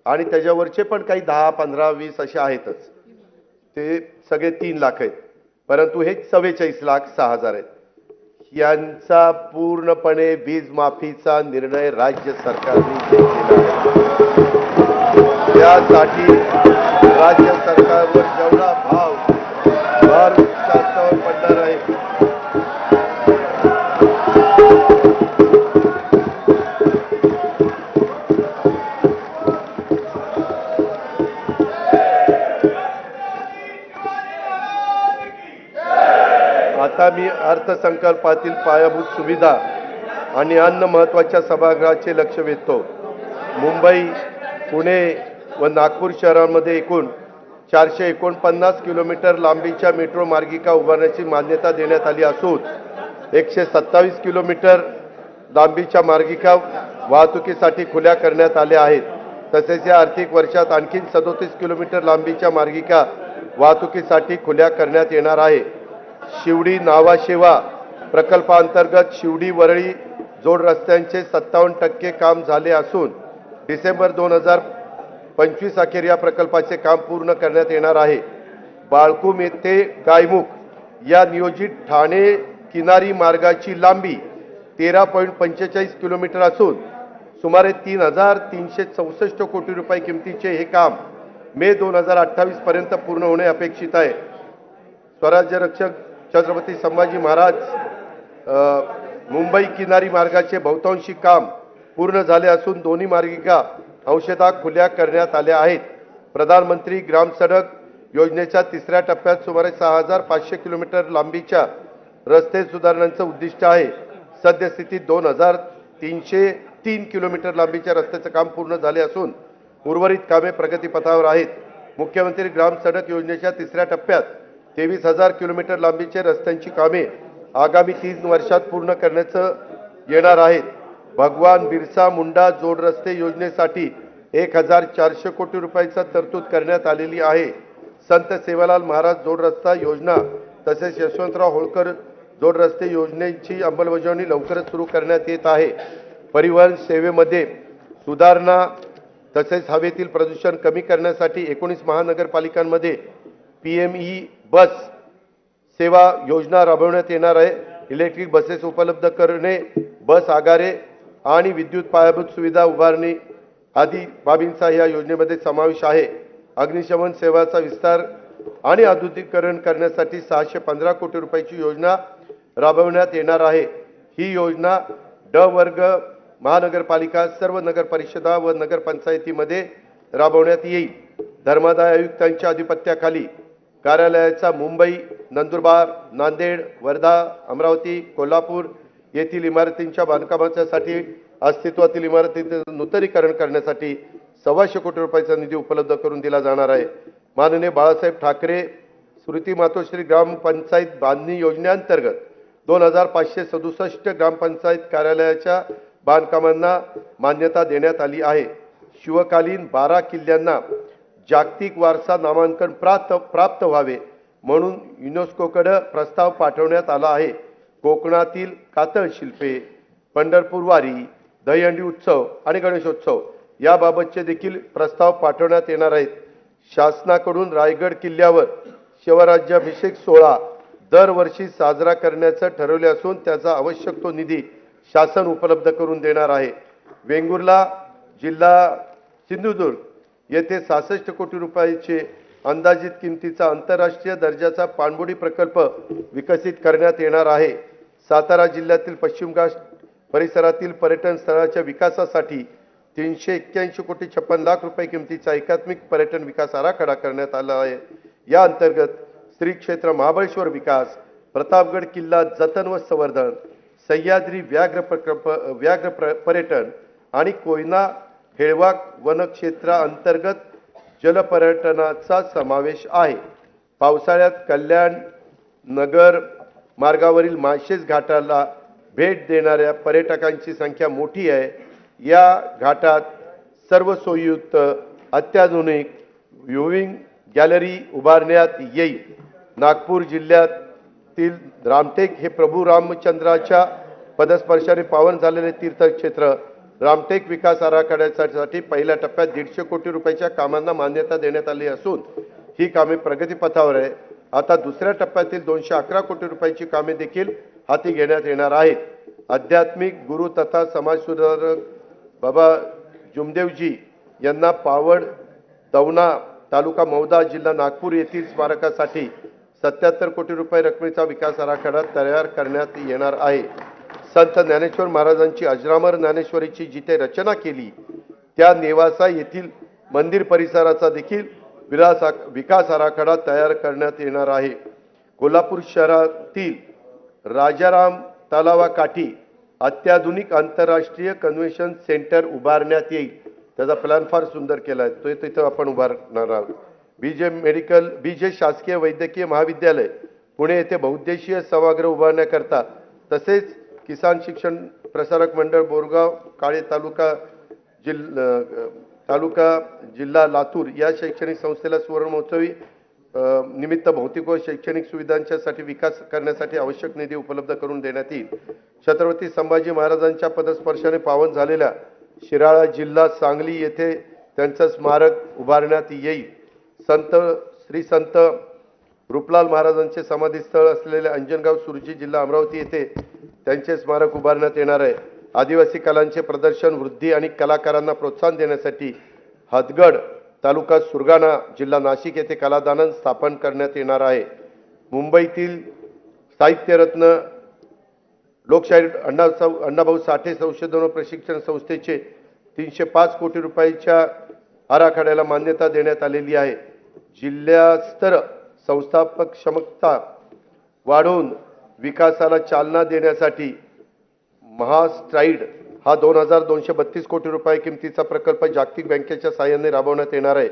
Speaker 1: आणि त्याच्यावरचे पण काही 10, 15, 20 असे आहेतच। ते सगळे 3 लाख आहेत, परंतु हे 44,06,000 आहेत। यांचा पूर्णपणे वीज माफीचा निर्णय राज्य सरकारने घेतलेला आहे। त्यासाठी राज्य सरकारवर जेवढा भार शासनावर पडणार आहे आता मी अर्थसंकल्पातील पायाभूत सुविधा आणि अन्न महत्त्वाच्या सभागृहाचे लक्ष वेधतो। मुंबई, पुणे व नागपूर शहरांमध्ये एकूण 449 किलोमीटर लांबीच्या मेट्रो मार्गिका उभारण्याची मान्यता देण्यात आली असून 127 किलोमीटर लांबीच्या मार्गिका वाहतुकीसाठी खुल्या करण्यात आल्या आहेत. तसेच या आर्थिक वर्षात आणखी 37 किलोमीटर लांबीच्या मार्गिका वाहतुकीसाठी खुल्या करण्यात येणार आहे. शिवडी नावाशेवा प्रकल्पांतर्गत शिवडी वरळी जोड रस्त्यांचे 57% काम झाले असून डिसेंबर 2025 अखेर या प्रकल्पाचे काम पूर्ण करण्यात येणार आहे. बाळकूम येथे गायमुख या नियोजित ठाणे किनारी मार्गाची लांबी 13.45 किलोमीटर असून सुमारे 3,364 कोटी रुपये किमतीचे हे काम मे 2028 पर्यंत पूर्ण होणे अपेक्षित आहे. स्वराज्य रक्षक छत्रपती संभाजी महाराज मुंबई किनारी मार्गाचे बहुतांशी काम पूर्ण झाले असून दोन्ही मार्गिका अंशतः खुल्या करण्यात आल्या आहेत. प्रधानमंत्री ग्राम सडक योजनेच्या तिसऱ्या टप्प्यात सुमारे 6,500 किलोमीटर लांबीच्या रस्ते सुधारण्याचं उद्दिष्ट आहे. सद्यस्थितीत 2,303 किलोमीटर लांबीच्या रस्त्याचे काम पूर्ण झाले असून उर्वरित कामे प्रगतीपथावर आहेत. मुख्यमंत्री ग्राम सडक योजनेच्या तिसऱ्या टप्प्यात 23,000 किलोमीटर लांबीचे रस्त्यांची कामे आगामी 3 वर्षात पूर्ण करण्याचं येणार आहेत. भगवान बिरसा मुंडा जोड रस्ते योजनेसाठी 1,400 कोटी रुपयाचा तरतूद करण्यात आलेली आहे. संत सेवालाल महाराज जोड रस्ता योजना तसेच यशवंतराव होळकर जोड रस्ते योजनेची अंमलबजावणी लवकरच सुरू करण्यात येत आहे. परिवहन सेवेमध्ये सुधारणा तसेच हवेतील प्रदूषण कमी करण्यासाठी 19 महानगरपालिकांमध्ये PME बस सेवा योजना राबवण्यात येणार आहे. इलेक्ट्रिक बसेस उपलब्ध करणे, बस आगारे आणि विद्युत पायाभूत सुविधा उभारणी आदी बाबींचा या योजनेमध्ये समावेश आहे. अग्निशमन सेवाचा विस्तार आणि आधुनिकीकरण करण्यासाठी 615 कोटी रुपयाची योजना राबवण्यात येणार आहे. ही योजना ड वर्ग महानगरपालिका, सर्व नगर परिषदा व नगरपंचायतीमध्ये राबवण्यात येईल. धर्मादाय आयुक्तांच्या अधिपत्याखाली कार्यालयाचा मुंबई, नंदुरबार, नांदेड, वर्धा, अमरावती, कोल्हापूर येथील इमारतींच्या बांधकामासाठी अस्तित्वातील इमारतींचे नूतनीकरण करण्यासाठी 125 कोटी रुपयाचा निधी उपलब्ध करून दिला जाणार आहे. माननीय बाळासाहेब ठाकरे स्मृती मातोश्री ग्रामपंचायत बांधणी योजनेअंतर्गत 2,567 ग्रामपंचायत कार्यालयाच्या बांधकामांना मान्यता देण्यात आली आहे. शिवकालीन 12 किल्ल्यांना जागतिक वारसा नामांकन प्राप्त व्हावे म्हणून युनेस्कोकडे प्रस्ताव पाठवण्यात आला आहे. कोकणातील कातळ शिल्पे, पंढरपूर वारी, दहीहंडी उत्सव आणि गणेशोत्सव याबाबतचे देखील प्रस्ताव पाठवण्यात येणार आहेत. शासनाकडून रायगड किल्ल्यावर शिवराज्याभिषेक सोहळा दरवर्षी साजरा करण्याचं ठरवले असून त्याचा आवश्यक तो निधी शासन उपलब्ध करून देणार आहे. वेंगुर्ला जिल्हा सिंधुदुर्ग येथे 66 कोटी रुपयाचे अंदाजित किमतीचा आंतरराष्ट्रीय दर्जाचा पाणबुडी प्रकल्प विकसित करण्यात येणार आहे. सातारा जिल्ह्यातील पश्चिम घाट परिसरातील पर्यटन स्थळाच्या विकासासाठी 381 कोटी 56 लाख रुपये किमतीचा एकात्मिक पर्यटन विकास आराखडा करण्यात आला आहे. या अंतर्गत श्री क्षेत्र महाबळेश्वर विकास, प्रतापगड किल्ला जतन व संवर्धन, सह्याद्री व्याघ्र पर्यटन आणि कोयना हेळवाक वनक्षेत्राअंतर्गत जलपर्यटनाचा समावेश आहे. पावसाळ्यात कल्याण नगर मार्गावरील माळशेज घाटाला भेट देणाऱ्या पर्यटकांची संख्या मोठी आहे. या घाटात सर्व सोयीयुक्त अत्याधुनिक व्ह्यूइंग गॅलरी उभारण्यात येईल. नागपूर जिल्ह्यातील रामटेक हे प्रभू रामचंद्राच्या पदस्पर्शाने पावन झालेले तीर्थक्षेत्र रामटेक विकास आराखड्यासाठी पहिल्या टप्प्यात 150 कोटी रुपयाच्या कामांना मान्यता देण्यात आली असून ही कामे प्रगतीपथावर आहे. आता दुसऱ्या टप्प्यातील 211 कोटी रुपयाची कामे देखील हाती घेण्यात येणार आहेत. आध्यात्मिक गुरु तथा समाजसुधारक बाबा जुमदेवजी यांना पावड दौना तालुका मौदा जिल्हा नागपूर येथील स्मारकासाठी 77 कोटी रुपये रकमेचा विकास आराखडा तयार करण्यात येणार आहे. संत ज्ञानेश्वर महाराजांची अजरामर ज्ञानेश्वरीची जिथे रचना केली त्या नेवासा येथील मंदिर परिसराचा देखील विकास आराखडा तयार करण्यात येणार आहे. कोल्हापूर शहरातील राजाराम तलावाकाठी अत्याधुनिक आंतरराष्ट्रीय कन्व्हेन्शन सेंटर उभारण्यात येईल. त्याचा प्लॅन फार सुंदर केला आहे, तो तिथं आपण उभारणार आहोत. बीजे शासकीय वैद्यकीय महाविद्यालय पुणे येथे बहुउद्देशीय सभागृह उभारण्याकरता तसेच किसान शिक्षण प्रसारक मंडळ बोरगाव काळे तालुका जिल्हा लातूर या शैक्षणिक संस्थेला सुवर्ण महोत्सवी निमित्त भौतिक व शैक्षणिक सुविधांच्यासाठी विकास करण्यासाठी आवश्यक निधी उपलब्ध करून देण्यात येईल। छत्रपती संभाजी महाराजांच्या पदस्पर्शाने पावन झालेल्या शिराळा जिल्हा सांगली येथे त्यांचे स्मारक उभारण्यात येईल। श्री संत रूपलाल महाराजांचे समाधीस्थळ असलेले अंजनगाव सुरजी जिल्हा अमरावती येथे त्यांचे स्मारक उभारण्यात येणार आहे। आदिवासी कलांचे प्रदर्शन वृद्धी आणि कलाकारांना प्रोत्साहन देण्यासाठी हदगड तालुका सुरगाणा जिल्हा नाशिक येथे कलादालन स्थापन करण्यात येणार आहे। मुंबईतील साहित्यरत्न लोकशाहीर अण्णाभाऊ साठे संशोधन व प्रशिक्षण संस्थेचे 305 कोटी रुपयाच्या आराखड्याला मान्यता देण्यात आलेली आहे। जिल्हास्तर संस्थापक क्षमता वाढवून विकासाला चालना देण्यासाठी महास्ट्राईड हा 2232 कोटी रुपये किमतीचा प्रकल्प जागतिक बँकेच्या सहाय्याने राबवण्यात येणार आहे।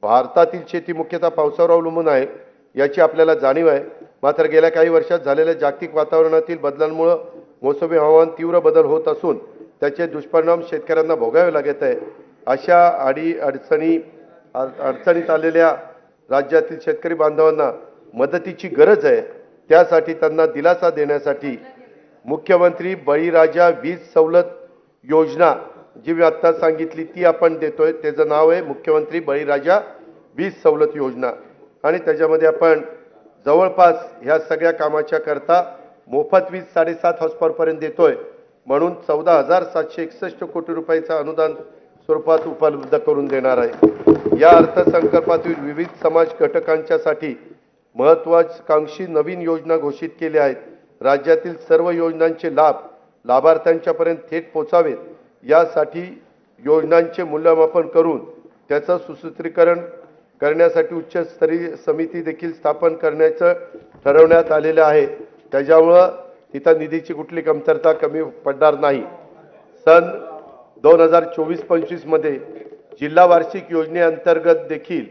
Speaker 1: भारतातील शेती मुख्यतः पावसावर अवलंबून आहे याची आपल्याला जाणीव आहे। मात्र गेल्या काही वर्षात झालेल्या जागतिक वातावरणातील बदलांमुळे मोसमी हवामान तीव्र बदल होत असून त्याचे दुष्परिणाम शेतकऱ्यांना भोगावे लागत आहे। अशा अडचणीत आलेल्या राज्यातील शेतकरी बांधवांना मदतीची गरज आहे। त्यासाठी त्यांना दिलासा देण्यासाठी मुख्यमंत्री बळीराजा वीज सवलत योजना जी मी आता सांगितली ती आपण देतोय। त्याचं नाव आहे मुख्यमंत्री बळीराजा वीज सवलत योजना आणि त्याच्यामध्ये आपण जवळपास ह्या सगळ्या कामाच्या करता मोफत वीज 7.5 हॉर्सपावर पर्यंत देतोय म्हणून 14,761 कोटी रुपयाचं अनुदान स्वरूपात उपलब्ध करून देणार आहे। या अर्थसंकल्पातील विविध समाज घटकांच्यासाठी महत्त्वाकांक्षी नवीन योजना घोषित केल्या आहेत। राज्यातील सर्व योजनांचे लाभ लाभार्थ्यांच्यापर्यंत थेट पोहोचावेत यासाठी योजनांचे मूल्यमापन करून त्याचं सुसूत्रीकरण करण्यासाठी उच्चस्तरीय समिती देखील स्थापन करण्याचं ठरवण्यात आलेलं आहे। त्याच्यामुळे तिथं निधीची कुठली कमतरता कमी पडणार नाही। सन 2024-25 मध्ये जिल्हा वार्षिक योजनेअंतर्गत देखील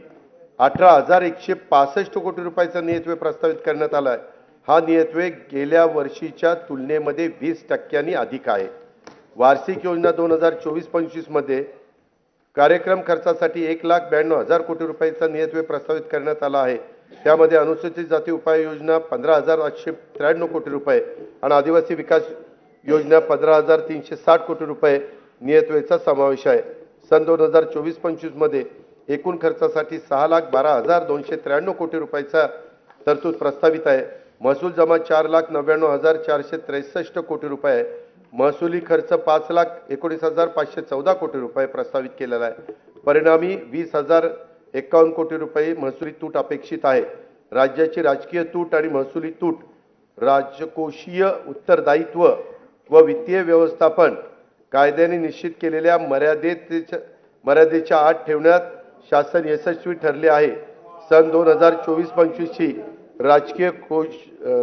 Speaker 1: 18,165 कोटी रुपयाचा नियतव्यय प्रस्तावित करण्यात आला आहे। हा नियतव्यय गेल्या वर्षीच्या तुलनेमध्ये 20% अधिक आहे। वार्षिक योजना 2024-25 मध्ये कार्यक्रम खर्चासाठी 1,92,000 कोटी रुपयाचा नियतव्यय प्रस्तावित करण्यात आला आहे। त्यामध्ये अनुसूचित जाती उपाय योजना 15,893 कोटी रुपये आणि आदिवासी विकास योजना 15,360 कोटी रुपये नियतव्ययाचा समावेश आहे। सन 2024-25 मध्ये एकूण खर्चासाठी 6,12,293 कोटी रुपयाचा तरतूद प्रस्तावित आहे। महसूल जमा 4,99,463 कोटी रुपये, महसुली खर्च 5,19,514 कोटी रुपये प्रस्तावित केलेला आहे। परिणामी 20,051 कोटी रुपये महसुली तूट अपेक्षित आहे। राज्याची राजकीय तूट आणि महसुली तूट राजकोषीय उत्तरदायित्व व वित्तीय व्यवस्थापन कायद्याने निश्चित केलेल्या मर्यादेच्या आत ठेवण्यात शासन यशस्वी ठरले आहे। सन 2024-25 ची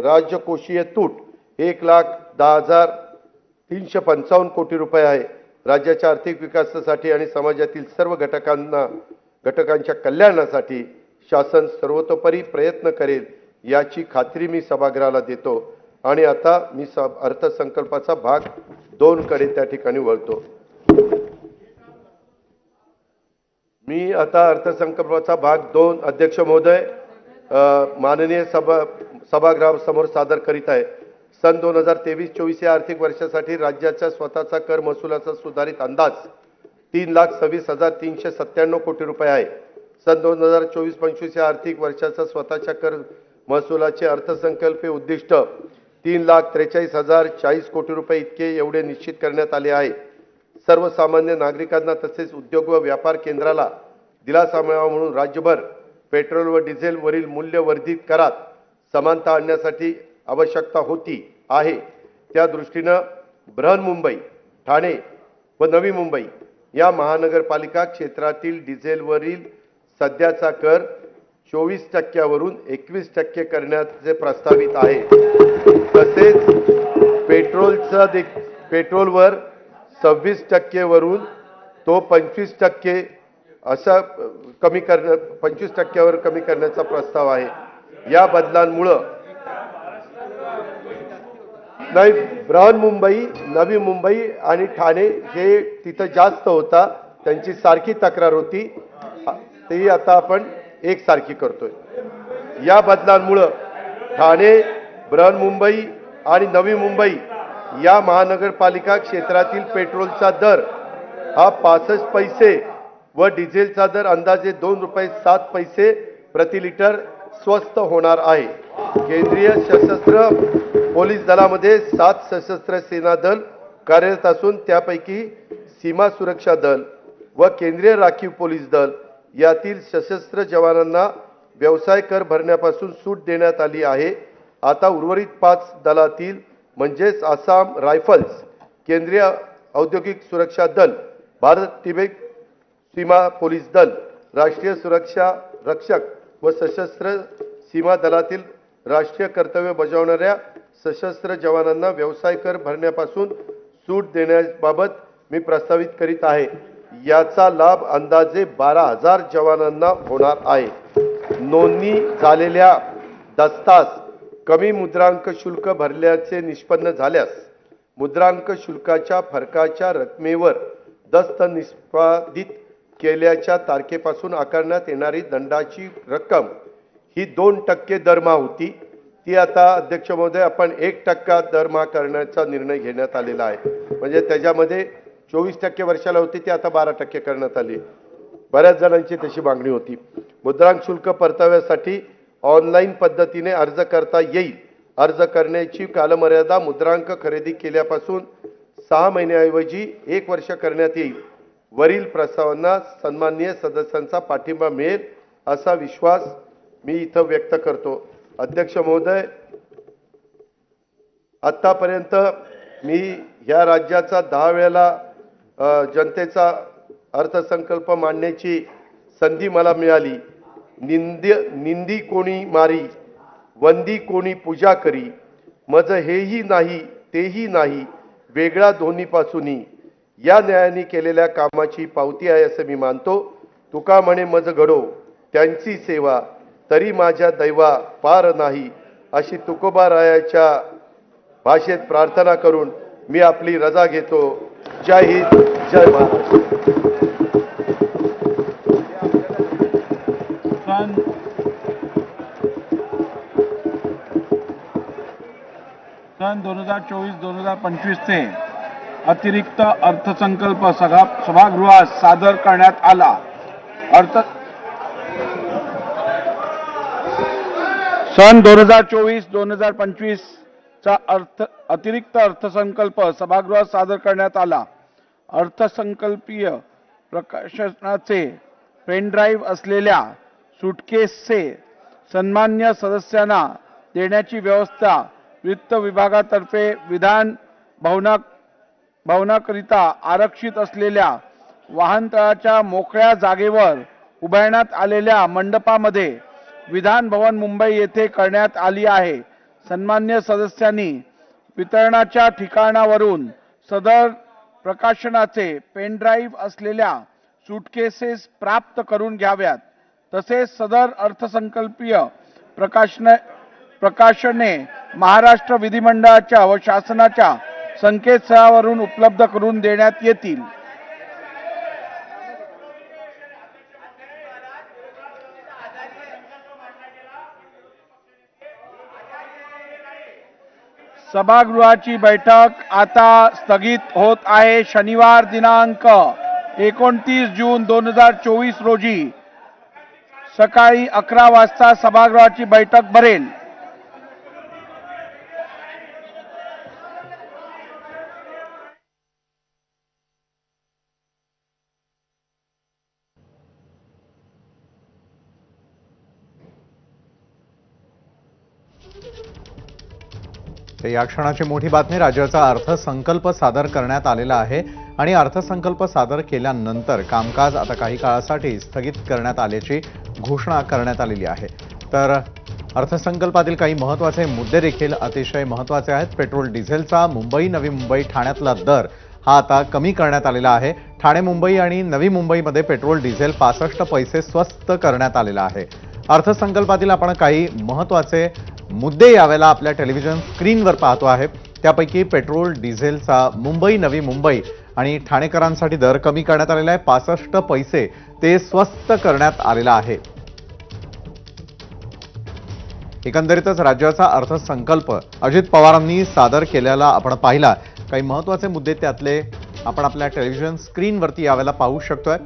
Speaker 1: राजकोषीय तूट 1,10,355 कोटी रुपये आहे। राज्याच्या आर्थिक विकासासाठी आणि समाजातील सर्व घटकांच्या कल्याणासाठी शासन सर्वतोपरी प्रयत्न करेल याची खात्री मी सभागृहाला देतो। आणि आता मी अर्थसंकल्पाचा भाग 2 कडे त्या ठिकाणी वळतो। मी आता अर्थसंकल्पाचा भाग 2 अध्यक्ष महोदय माननीय सभागृहासमोर सादर करीत आहे। सन 2023-24 या आर्थिक वर्षासाठी राज्याच्या स्वतःचा कर महसुलाचा सुधारित अंदाज 3,26,397 कोटी रुपये आहे। सन 2024-25 या आर्थिक वर्षाचा स्वतःच्या कर महसुलाचे अर्थसंकल्पीय उद्दिष्ट 3,43,040 कोटी रुपये इतके एवढे निश्चित करण्यात आले आहे। सर्वसामान्य नागरिकांना तसेच उद्योग व व्यापार केंद्राला दिलासा मिळावा म्हणून राज्यभर पेट्रोल व डिझेल वरील मूल्यवर्धित करात समानता आणण्यासाठी आवश्यकता होती आहे। त्या दृष्टीने बृहन्मुंबई, ठाणे व नवी मुंबई या महानगरपालिका क्षेत्रातील डिझेलवरील सध्याचा कर 24% वरून 21% करण्याचे प्रस्तावित आहे। तसेच पेट्रोलवर 26% वरून तो 25% असा कमी 25% कमी करण्याचा प्रस्ताव आहे। या बदलांमुळं नाही, बृहन्मुंबई, नवी मुंबई आणि ठाणे हे तिथं जास्त होता, त्यांची सारखी तक्रार होती, तेही आता आपण एकसारखी करतोय। या बदलांमुळं ठाणे, बृहन्मुंबई आणि नवी मुंबई या महानगरपालिका क्षेत्रातील पेट्रोलचा दर हा 65 पैसे व डिझेलचा दर अंदाजे 2 रुपये 7 पैसे प्रति लिटर स्वस्त होणार आहे। केंद्रीय सशस्त्र पोलीस दलामध्ये 7 सशस्त्र सेना दल कार्यरत असून त्यापैकी सीमा सुरक्षा दल व केंद्रीय राखीव पोलीस दल यातील सशस्त्र जवानांना व्यवसाय कर भरण्यापासून सूट देण्यात आली आहे। आता उर्वरित 5 दलातील म्हणजेच आसाम रायफल्स, केंद्रीय औद्योगिक सुरक्षा दल, भारत तिबेट सीमा पोलीस दल, राष्ट्रीय सुरक्षा रक्षक व सशस्त्र सीमा दलातील राष्ट्रीय कर्तव्य बजावणाऱ्या सशस्त्र जवानांना व्यवसाय कर भरण्यापासून सूट देण्याबाबत मी प्रस्तावित करीत आहे। याचा लाभ अंदाजे 12,000 जवानांना होणार आहे। नोंदणी झालेल्या दस्तास कमी मुद्रांक शुल्क भरल्याचे निष्पन्न झाल्यास मुद्रांक शुल्काच्या फरकाच्या रकमेवर दस्त निष्पादित केल्याच्या तारखेपासून आकारण्यात येणारी दंडाची रक्कम ही 2% दरमहा होती, ती आता अध्यक्ष महोदय आपण 1% दरमहा करण्याचा निर्णय घेण्यात आलेला आहे। म्हणजे त्याच्यामध्ये 24% वर्षाला होती, ती आता 12% करण्यात आली। बऱ्याच जणांची तशी मागणी होती। मुद्रांक शुल्क परताव्यासाठी ऑनलाईन पद्धतीने अर्ज करता येईल। अर्ज करण्याची कालमर्यादा मुद्रांक खरेदी केल्यापासून 6 महिन्याऐवजी 1 वर्ष करण्यात येईल। वरील प्रस्तावांना सन्माननीय सदस्यांचा पाठिंबा मिळेल असा विश्वास मी इथं व्यक्त करतो। अध्यक्ष महोदय, आतापर्यंत मी या राज्याचा 10 वेळेला जनतेचा अर्थसंकल्प मांडण्याची संधी मला मिळाली। निंदी कोणी मारी, वंदी कोणी पूजा करी, मज हेही नाही तेही नाही, वेगळा दोन्हीपासूनी, या न्यायाने केलेल्या कामाची पावती आहे असं मी मानतो। तुका म्हणे मज घडो त्यांची सेवा, तरी माझ्या दैवा पार नाही, अशी तुकोबारायाच्या भाषेत प्रार्थना करून मी आपली रजा घेतो। जय हिंद, जय महाराष्ट्र।
Speaker 2: सन 2024-2025 चे अतिरिक्त अर्थसंकल्प सभागृहात सादर करण्यात आला। सन 2024-2025 चा अतिरिक्त अर्थसंकल्प सभागृहात सादर करण्यात आला। अर्थसंकल्पीय प्रकाशनाचे पेनड्राईव्ह असलेल्या सुटकेसचे सन्मान्य सदस्यांना देण्याची व्यवस्था वित्त विभागातर्फे विधान भवनाकरिता आरक्षित असलेल्या वाहनतळाच्या मोकळ्या जागेवर उभारण्यात आलेल्या मंडपामध्ये विधान भवन मुंबई येथे करण्यात आली आहे। सन्मान्य सदस्यांनी वितरणाच्या ठिकाणावरून सदर प्रकाशनाचे पेनड्राईव्ह असलेल्या सूटकेसेस प्राप्त करून घ्याव्यात। तसेच सदर अर्थसंकल्पीय प्रकाशने महाराष्ट्र विधिमंडळाच्या व शासनाच्या संकेतस्थळावरून उपलब्ध करून देण्यात येतील। सभागृहाची बैठक आता स्थगित होत आहे। शनिवार दिनांक 29 जून 2024 रोजी सकाळी 11 वाजता सभागृहाची बैठक भरेल।
Speaker 3: या क्षणाची मोठी बातमी, राज्याचा अर्थसंकल्प सादर करण्यात आलेला आहे आणि अर्थसंकल्प सादर केल्यानंतर कामकाज आता काही काळासाठी स्थगित करण्यात आल्याची घोषणा करण्यात आलेली आहे। तर अर्थसंकल्पातील काही महत्त्वाचे मुद्दे देखील अतिशय महत्त्वाचे आहेत। पेट्रोल डिझेलचा मुंबई, नवी मुंबई, ठाण्यातला दर हा आता कमी करण्यात आलेला आहे। ठाणे मुंबई आणि नवी मुंबईमध्ये पेट्रोल डिझेल 65 पैसे स्वस्त करण्यात आलेला आहे. अर्थसंकल्पातील आपण काही महत्त्वाचे मुद्दे यावेळेला आपल्या टेलिव्हिजन स्क्रीनवर पाहतो आहे. त्यापैकी पेट्रोल डिझेलचा मुंबई नवी मुंबई आणि ठाणेकरांसाठी दर कमी करण्यात आलेला आहे. 65 पैसे ते स्वस्त करण्यात आलेला आहे. एकंदरीतच राज्याचा अर्थसंकल्प अजित पवारांनी सादर केलेला आपण पाहिला. काही महत्त्वाचे मुद्दे त्यातले आपण आपल्या टेलिव्हिजन स्क्रीनवरती यावेळेला पाहू शकतोय.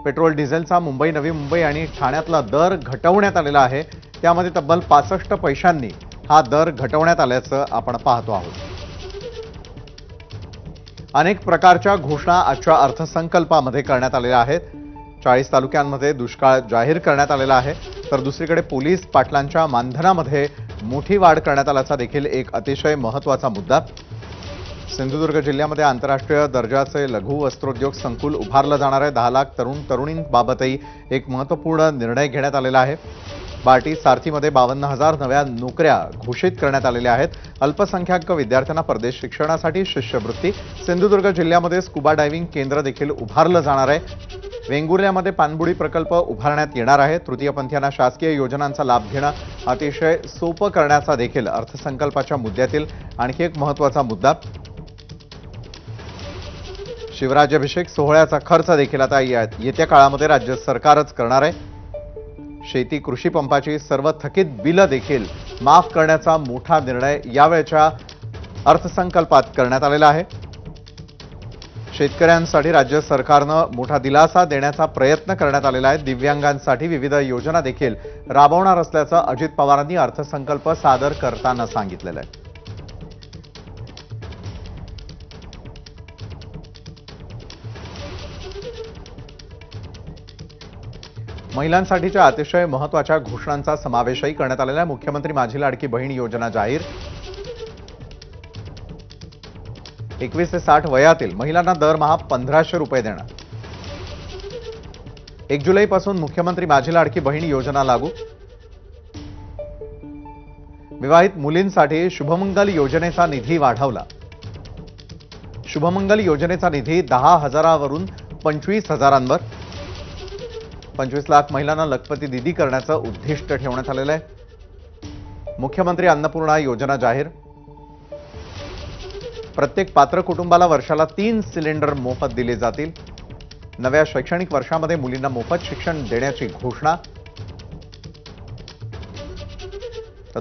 Speaker 3: पेट्रोल डिझेलचा मुंबई नवी मुंबई आणि ठाण्यातला दर घटवण्यात आलेला आहे. त्यामध्ये तब्बल 65 पैशांनी हा दर घटवण्यात आल्याचं आपण पाहतो आहोत. अनेक प्रकारच्या घोषणा आजच्या अर्थसंकल्पामध्ये करण्यात आलेल्या आहेत. 40 तालुक्यांमध्ये दुष्काळ जाहीर करण्यात आलेला आहे. तर दुसरीकडे पोलीस पाटलांच्या मानधनामध्ये मोठी वाढ करण्यात आल्याचा देखील एक अतिशय महत्त्वाचा मुद्दा. सिंधुदुर्ग जिल्ह्यामध्ये आंतरराष्ट्रीय दर्जाचे लघु वस्त्रोद्योग संकुल उभारलं जाणार आहे. 10 लाख तरुणींबाबतही एक महत्त्वपूर्ण निर्णय घेण्यात आलेला आहे. बार्टी सारथीमध्ये 52,000 नव्या नोकऱ्या घोषित करण्यात आलेल्या आहेत. अल्पसंख्याक विद्यार्थ्यांना परदेश शिक्षणासाठी शिष्यवृत्ती. सिंधुदुर्ग जिल्ह्यामध्ये स्कुबा डायव्हिंग केंद्र देखील उभारलं जाणार आहे. वेंगुर्ल्यामध्ये पाणबुडी प्रकल्प उभारण्यात येणार आहे. तृतीयपंथीयांना शासकीय योजनांचा लाभ घेणं अतिशय सोपं करण्याचा देखील अर्थसंकल्पाच्या मुद्द्यातील आणखी एक महत्त्वाचा मुद्दा. शिवराज्याभिषेक सोहळ्याचा खर्च देखील आता येत्या काळामध्ये राज्य सरकारच करणार आहे. शेती कृषी पंपाची सर्व थकीत बिलं देखील माफ करण्याचा मोठा निर्णय यावेळच्या अर्थसंकल्पात करण्यात आलेला आहे. शेतकऱ्यांसाठी राज्य सरकारनं मोठा दिलासा देण्याचा प्रयत्न करण्यात आलेला आहे. दिव्यांगांसाठी विविध योजना देखील राबवणार असल्याचं अजित पवारांनी अर्थसंकल्प सादर करताना सांगितलेलं आहे. महिलांसाठीच्या अतिशय महत्त्वाच्या घोषणांचा समावेशही करण्यात आलेला आहे. मुख्यमंत्री माझी लाडकी बहीण योजना जाहीर. 21 ते 60 वयातील महिलांना दरमहा 1,500 रुपये देणार. 1 जुलैपासून मुख्यमंत्री माझी लाडकी बहीण योजना लागू. विवाहित मुलींसाठी शुभमंगल योजनेचा निधी वाढवला. शुभमंगल योजनेचा निधी 10,000वरून 25,000वर. 25 लाख महिलांना लखपती दिदी करण्याचं उद्दिष्ट ठेवण्यात आलेलं आहे. मुख्यमंत्री अन्नपूर्णा योजना जाहीर. प्रत्येक पात्र कुटुंबाला वर्षाला 3 सिलेंडर मोफत दिले जातील. नव्या शैक्षणिक वर्षामध्ये मुलींना मोफत शिक्षण देण्याची घोषणा.